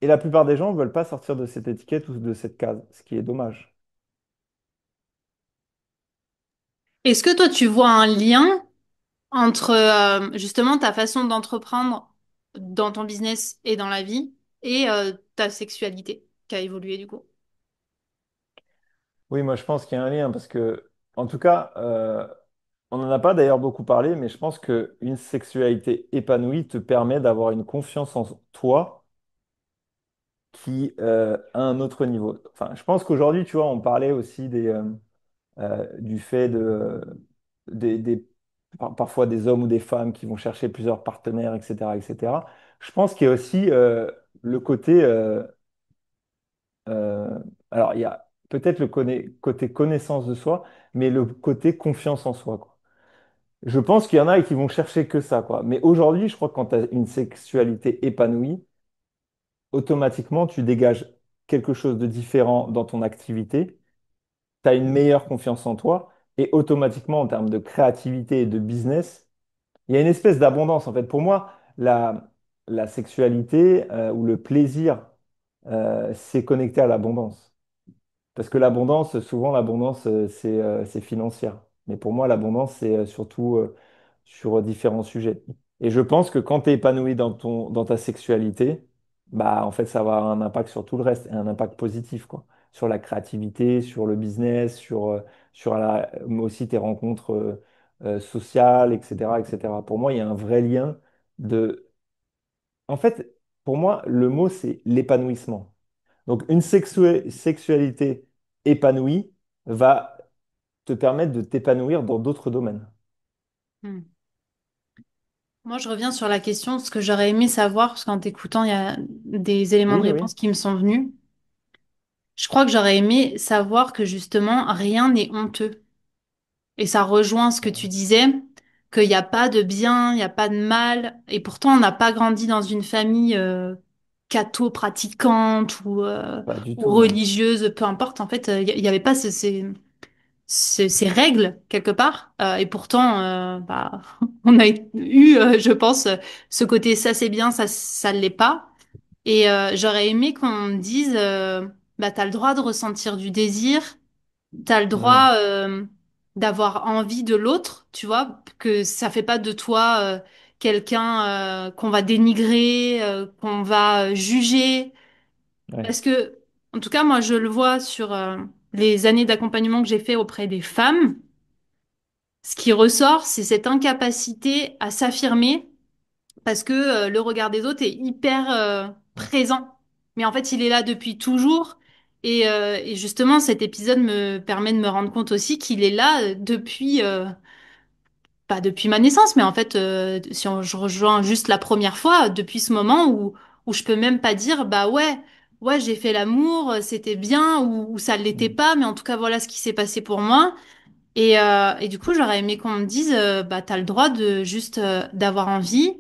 et la plupart des gens ne veulent pas sortir de cette étiquette ou de cette case, ce qui est dommage. Est-ce que toi, tu vois un lien entre justement ta façon d'entreprendre dans ton business et dans la vie et ta sexualité qui a évolué du coup? Oui, moi je pense qu'il y a un lien parce que, en tout cas, on n'en a pas d'ailleurs beaucoup parlé, mais je pense qu'une sexualité épanouie te permet d'avoir une confiance en toi qui a un autre niveau. Enfin, je pense qu'aujourd'hui, tu vois, on parlait aussi du fait des- parfois des hommes ou des femmes qui vont chercher plusieurs partenaires, etc., etc. Je pense qu'il y a aussi le côté, euh, alors il y a peut-être le côté connaissance de soi, mais le côté confiance en soi, quoi. Je pense qu'il y en a qui vont chercher que ça, quoi. Mais aujourd'hui, je crois que quand tu as une sexualité épanouie, automatiquement, tu dégages quelque chose de différent dans ton activité, tu as une meilleure confiance en toi, et automatiquement, en termes de créativité et de business, il y a une espèce d'abondance. En fait, pour moi, la sexualité ou le plaisir, c'est connecté à l'abondance. Parce que l'abondance, souvent, l'abondance, c'est financière. Mais pour moi, l'abondance, c'est surtout sur différents sujets. Et je pense que quand tu es épanoui dans ta sexualité, bah, en fait, ça va avoir un impact sur tout le reste, et un impact positif, quoi. Sur la créativité, sur le business, mais aussi tes rencontres sociales, etc., etc. Pour moi, il y a un vrai lien de... En fait, pour moi, le mot, c'est l'épanouissement. Donc, une sexualité épanouie va te permettre de t'épanouir dans d'autres domaines. Hmm. Moi, je reviens sur la question, ce que j'aurais aimé savoir, parce qu'en t'écoutant, il y a des éléments de Oui, oui. réponse qui me sont venus. Je crois que j'aurais aimé savoir que justement, rien n'est honteux. Et ça rejoint ce que tu disais, qu'il n'y a pas de bien, il n'y a pas de mal. Et pourtant, on n'a pas grandi dans une famille catho-pratiquante Pas du ou tout, non. religieuse, peu importe. En fait, il n'y avait pas ces règles quelque part. Et pourtant, bah, on a eu, je pense, ce côté ça c'est bien, ça l'est pas. Et j'aurais aimé qu'on me dise, bah, t'as le droit de ressentir du désir, t'as le Hmm. droit d'avoir envie de l'autre, tu vois, que ça fait pas de toi quelqu'un qu'on va dénigrer, qu'on va juger. Ouais. Parce que, en tout cas, moi, je le vois sur les années d'accompagnement que j'ai fait auprès des femmes. Ce qui ressort, c'est cette incapacité à s'affirmer parce que le regard des autres est hyper présent. Mais en fait, il est là depuis toujours. Et justement, cet épisode me permet de me rendre compte aussi qu'il est là depuis, pas depuis ma naissance, mais en fait, si je rejoins juste la première fois, depuis ce moment où je peux même pas dire, bah ouais, ouais, j'ai fait l'amour, c'était bien, ou ça l'était Hmm. pas, mais en tout cas, voilà ce qui s'est passé pour moi. Et du coup, j'aurais aimé qu'on me dise, bah, t'as le droit de juste d'avoir envie,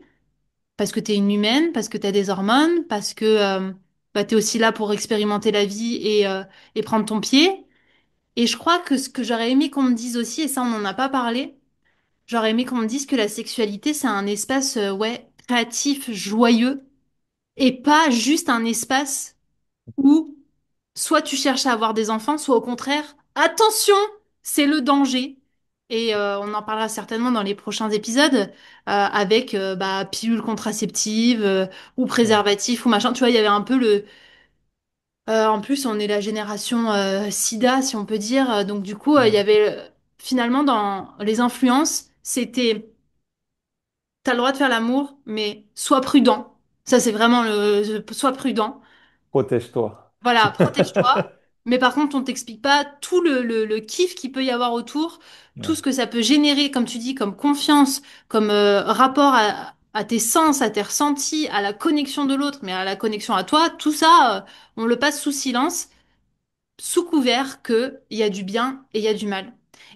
parce que t'es une humaine, parce que t'as des hormones, parce que bah, t'es aussi là pour expérimenter la vie et prendre ton pied. Et je crois que ce que j'aurais aimé qu'on me dise aussi, et ça on n'en a pas parlé, j'aurais aimé qu'on me dise que la sexualité, c'est un espace ouais, créatif, joyeux, et pas juste un espace où soit tu cherches à avoir des enfants, soit au contraire, attention, c'est le danger. Et on en parlera certainement dans les prochains épisodes avec bah, pilule contraceptive ou Ouais. préservatif ou machin. Tu vois, il y avait un peu le... en plus, on est la génération sida, si on peut dire. Donc du coup, il y Hmm. avait finalement dans les influences, c'était t'as le droit de faire l'amour, mais sois prudent. Ça, c'est vraiment le... Sois prudent. Protège-toi. Voilà, protège-toi. Mais par contre, on t'explique pas tout le kiff qu'il peut y avoir autour, tout Ouais. ce que ça peut générer, comme tu dis, comme confiance, comme rapport à tes sens, à tes ressentis, à la connexion de l'autre, mais à la connexion à toi. Tout ça, on le passe sous silence, sous couvert que il y a du bien et il y a du mal.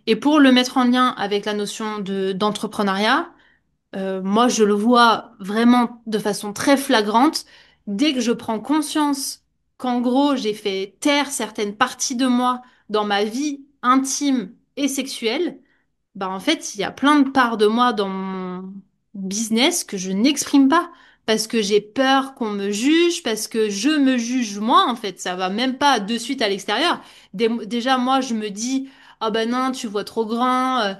Et pour le mettre en lien avec la notion d'entrepreneuriat, moi, je le vois vraiment de façon très flagrante. Dès que je prends conscience qu'en gros, j'ai fait taire certaines parties de moi dans ma vie intime et sexuelle, bah en fait, il y a plein de parts de moi dans mon business que je n'exprime pas parce que j'ai peur qu'on me juge, parce que je me juge moi en fait, ça va même pas de suite à l'extérieur. Déjà moi je me dis ah ben non, tu vois trop grand,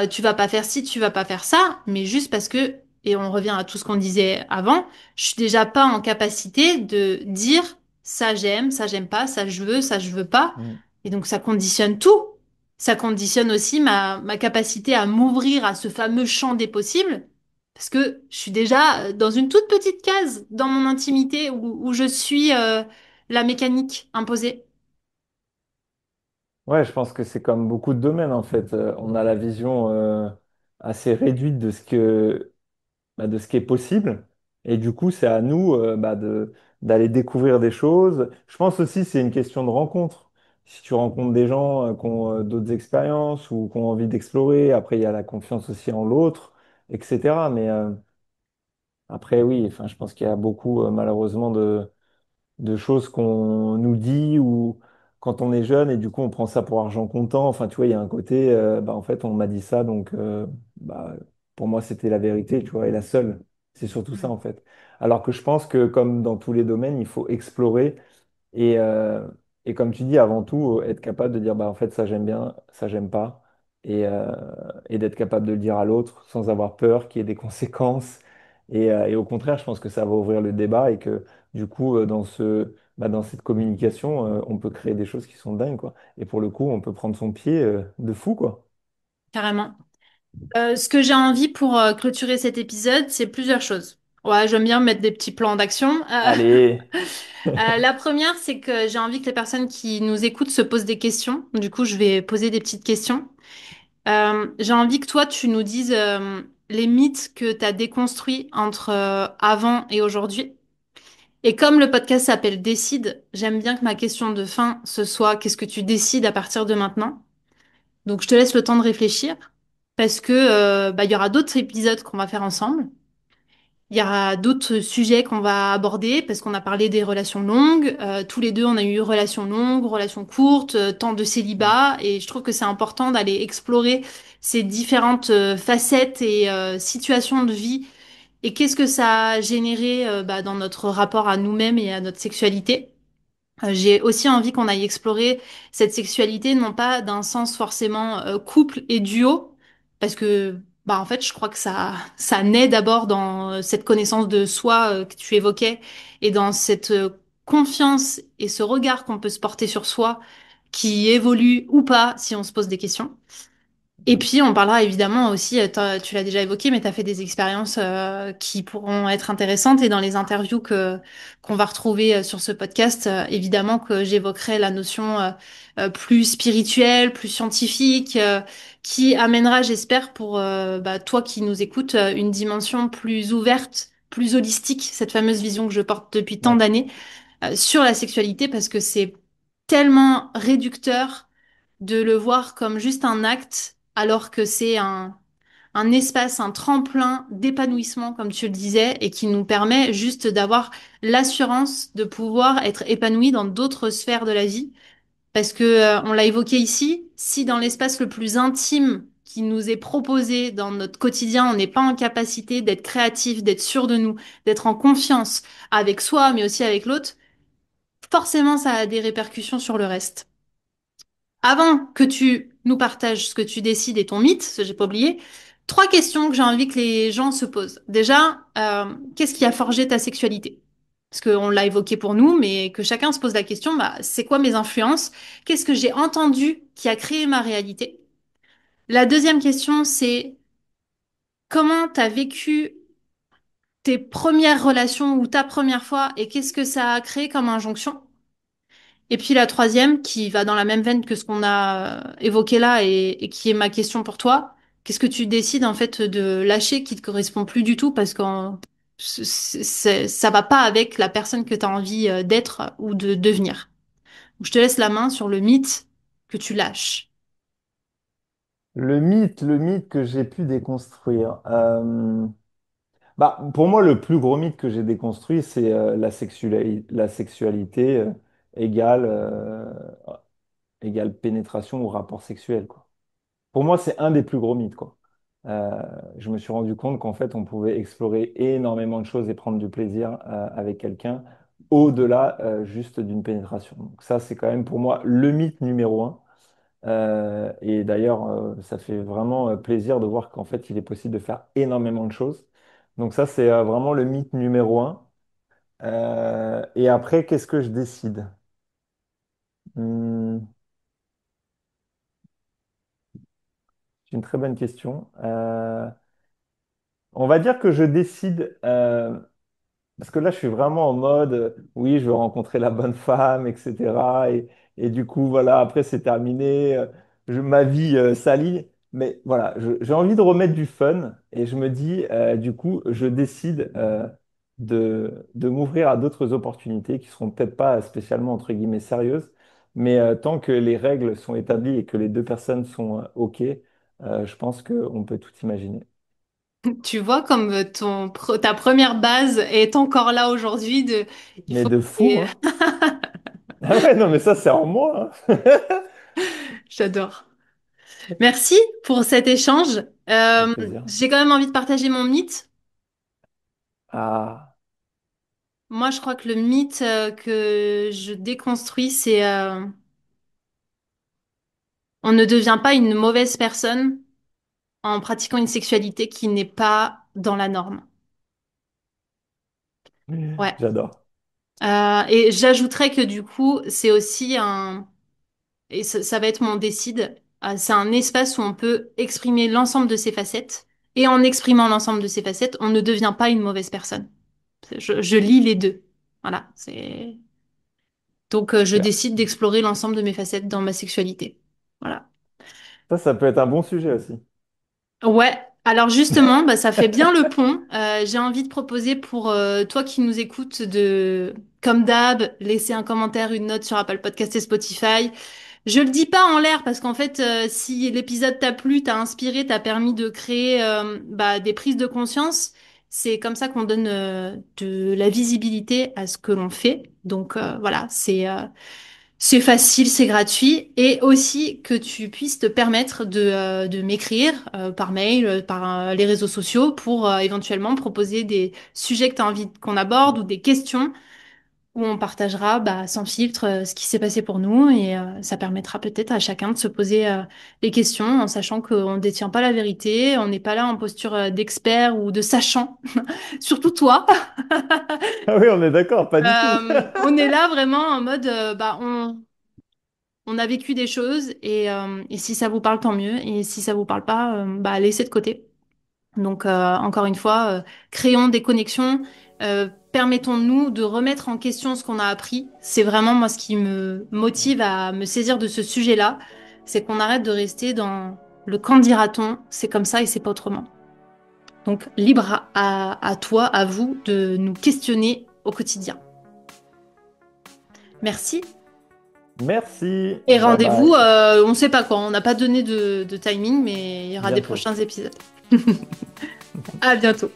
tu vas pas faire ci, tu vas pas faire ça, mais juste parce que et on revient à tout ce qu'on disait avant, je suis déjà pas en capacité de dire ça j'aime pas, ça je veux pas Mm. et donc ça conditionne tout. Ça conditionne aussi ma capacité à m'ouvrir à ce fameux champ des possibles, parce que je suis déjà dans une toute petite case dans mon intimité où je suis la mécanique imposée. Ouais, je pense que c'est comme beaucoup de domaines en fait. On a la vision assez réduite de de ce qui est possible. Et du coup, c'est à nous d'aller découvrir des choses. Je pense aussi c'est une question de rencontre. Si tu rencontres des gens qui ont d'autres expériences ou qui ont envie d'explorer, après il y a la confiance aussi en l'autre, etc. Mais après, oui, enfin, je pense qu'il y a beaucoup malheureusement de choses qu'on nous dit ou quand on est jeune et du coup on prend ça pour argent comptant. Enfin, tu vois, il y a un côté, en fait, on m'a dit ça, donc bah, pour moi c'était la vérité, tu vois, et la seule. C'est surtout ça en fait. Alors que je pense que comme dans tous les domaines, il faut explorer et, euh, et comme tu dis, avant tout, être capable de dire, bah, en fait, ça j'aime bien, ça j'aime pas. Et, euh, et d'être capable de le dire à l'autre sans avoir peur qu'il y ait des conséquences. Et au contraire, je pense que ça va ouvrir le débat et que du coup, dans cette communication, on peut créer des choses qui sont dingues, quoi. Et pour le coup, on peut prendre son pied, de fou, quoi. Carrément. Ce que j'ai envie pour clôturer cet épisode, c'est plusieurs choses. Ouais, j'aime bien mettre des petits plans d'action. Allez, La première, c'est que j'ai envie que les personnes qui nous écoutent se posent des questions. Du coup, je vais poser des petites questions. J'ai envie que toi, tu nous dises les mythes que tu as déconstruits entre avant et aujourd'hui. Et comme le podcast s'appelle Décide, j'aime bien que ma question de fin, ce soit qu'est-ce que tu décides à partir de maintenant? Donc, je te laisse le temps de réfléchir parce que il y aura d'autres épisodes qu'on va faire ensemble. Il y aura d'autres sujets qu'on va aborder parce qu'on a parlé des relations longues. Tous les deux, on a eu relations longues, relations courtes, temps de célibat. Et je trouve que c'est important d'aller explorer ces différentes facettes et situations de vie. Et qu'est-ce que ça a généré dans notre rapport à nous-mêmes et à notre sexualité. J'ai aussi envie qu'on aille explorer cette sexualité, non pas d'un sens forcément couple et duo, parce que en fait, je crois que ça naît d'abord dans cette connaissance de soi que tu évoquais et dans cette confiance et ce regard qu'on peut se porter sur soi qui évolue ou pas si on se pose des questions. Et puis, on parlera évidemment aussi, tu l'as déjà évoqué, mais tu as fait des expériences qui pourront être intéressantes. Et dans les interviews qu'on va retrouver sur ce podcast, évidemment que j'évoquerai la notion plus spirituelle, plus scientifique, qui amènera, j'espère, pour toi qui nous écoutes, une dimension plus ouverte, plus holistique, cette fameuse vision que je porte depuis tant ouais. d'années sur la sexualité, parce que c'est tellement réducteur de le voir comme juste un acte, alors que c'est un espace, un tremplin d'épanouissement, comme tu le disais, et qui nous permet juste d'avoir l'assurance de pouvoir être épanoui dans d'autres sphères de la vie. Parce que, on l'a évoqué ici, si dans l'espace le plus intime qui nous est proposé dans notre quotidien, on n'est pas en capacité d'être créatif, d'être sûr de nous, d'être en confiance avec soi, mais aussi avec l'autre, forcément, ça a des répercussions sur le reste. Avant que tu nous partages ce que tu décides et ton mythe, ce que j'ai pas oublié, trois questions que j'ai envie que les gens se posent. Déjà, qu'est-ce qui a forgé ta sexualité? Parce qu'on l'a évoqué pour nous, mais que chacun se pose la question, c'est quoi mes influences? Qu'est-ce que j'ai entendu qui a créé ma réalité? La deuxième question, c'est comment tu as vécu tes premières relations ou ta première fois et qu'est-ce que ça a créé comme injonction? Et puis la troisième, qui va dans la même veine que ce qu'on a évoqué là et qui est ma question pour toi, qu'est-ce que tu décides en fait de lâcher qui te correspond plus du tout parce que ça va pas avec la personne que tu as envie d'être ou de devenir. Je te laisse la main sur le mythe que tu lâches. Le mythe que j'ai pu déconstruire. Bah, pour moi, le plus gros mythe que j'ai déconstruit, c'est la sexualité égale, égale pénétration ou rapport sexuel, quoi. Pour moi, c'est un des plus gros mythes, quoi. Euh, je me suis rendu compte qu'en fait, on pouvait explorer énormément de choses et prendre du plaisir avec quelqu'un au-delà juste d'une pénétration. Donc ça, c'est quand même pour moi le mythe numéro un. Et d'ailleurs, ça fait vraiment plaisir de voir qu'en fait, il est possible de faire énormément de choses. Donc ça, c'est vraiment le mythe numéro un. Et après, qu'est-ce que je décide? Hmm, c'est une très bonne question. On va dire que je décide, parce que là, je suis vraiment en mode, oui, je veux rencontrer la bonne femme, etc. Et du coup, voilà, après, c'est terminé, ma vie s'aligne. Mais voilà, j'ai envie de remettre du fun et je me dis, du coup, je décide de m'ouvrir à d'autres opportunités qui seront peut-être pas spécialement, entre guillemets, sérieuses. Mais tant que les règles sont établies et que les deux personnes sont OK, je pense qu'on peut tout imaginer. Tu vois comme ta première base est encore là aujourd'hui il Mais faut de fou, hein? Ah ouais, non, mais ça, c'est en moi, hein. J'adore. Merci pour cet échange. Avec plaisir. J'ai quand même envie de partager mon mythe. Ah, Moi, je crois que le mythe que je déconstruis, c'est on ne devient pas une mauvaise personne en pratiquant une sexualité qui n'est pas dans la norme. Ouais. j'adore. Et j'ajouterais que du coup, c'est aussi et ça va être mon décide, c'est un espace où on peut exprimer l'ensemble de ses facettes. Et en exprimant l'ensemble de ses facettes, on ne devient pas une mauvaise personne. Je lis les deux. Voilà, c'est donc je Super. décide d'explorer l'ensemble de mes facettes dans ma sexualité. Voilà. Ça peut être un bon sujet aussi. Ouais, alors justement, bah, ça fait bien le pont. J'ai envie de proposer pour toi qui nous écoutes de, comme d'hab, laisser un commentaire, une note sur Apple Podcast et Spotify. Je le dis pas en l'air parce qu'en fait, si l'épisode t'a plu, t'a inspiré, t'a permis de créer bah, des prises de conscience, c'est comme ça qu'on donne de la visibilité à ce que l'on fait. Donc voilà, c'est facile, c'est gratuit, et aussi que tu puisses te permettre de m'écrire par mail, par les réseaux sociaux pour éventuellement proposer des sujets que tu as envie qu'on aborde ou des questions où on partagera bah, sans filtre ce qui s'est passé pour nous et ça permettra peut-être à chacun de se poser les questions en sachant qu'on ne détient pas la vérité, on n'est pas là en posture d'expert ou de sachant, surtout toi. Ah oui, on est d'accord, pas du tout. On est là vraiment en mode bah, on a vécu des choses et si ça vous parle, tant mieux. Et si ça vous parle pas, bah, laissez de côté. Donc, encore une fois, créons des connexions, permettons-nous de remettre en question ce qu'on a appris. C'est vraiment moi ce qui me motive à me saisir de ce sujet-là, c'est qu'on arrête de rester dans le quand dira-t-on, c'est comme ça et c'est pas autrement. Donc, libre à toi, à vous, de nous questionner au quotidien. Merci. Merci. Et Bye rendez-vous, bye. on sait pas quand, on n'a pas donné de timing, mais il y aura des Bientôt. prochains épisodes. À bientôt.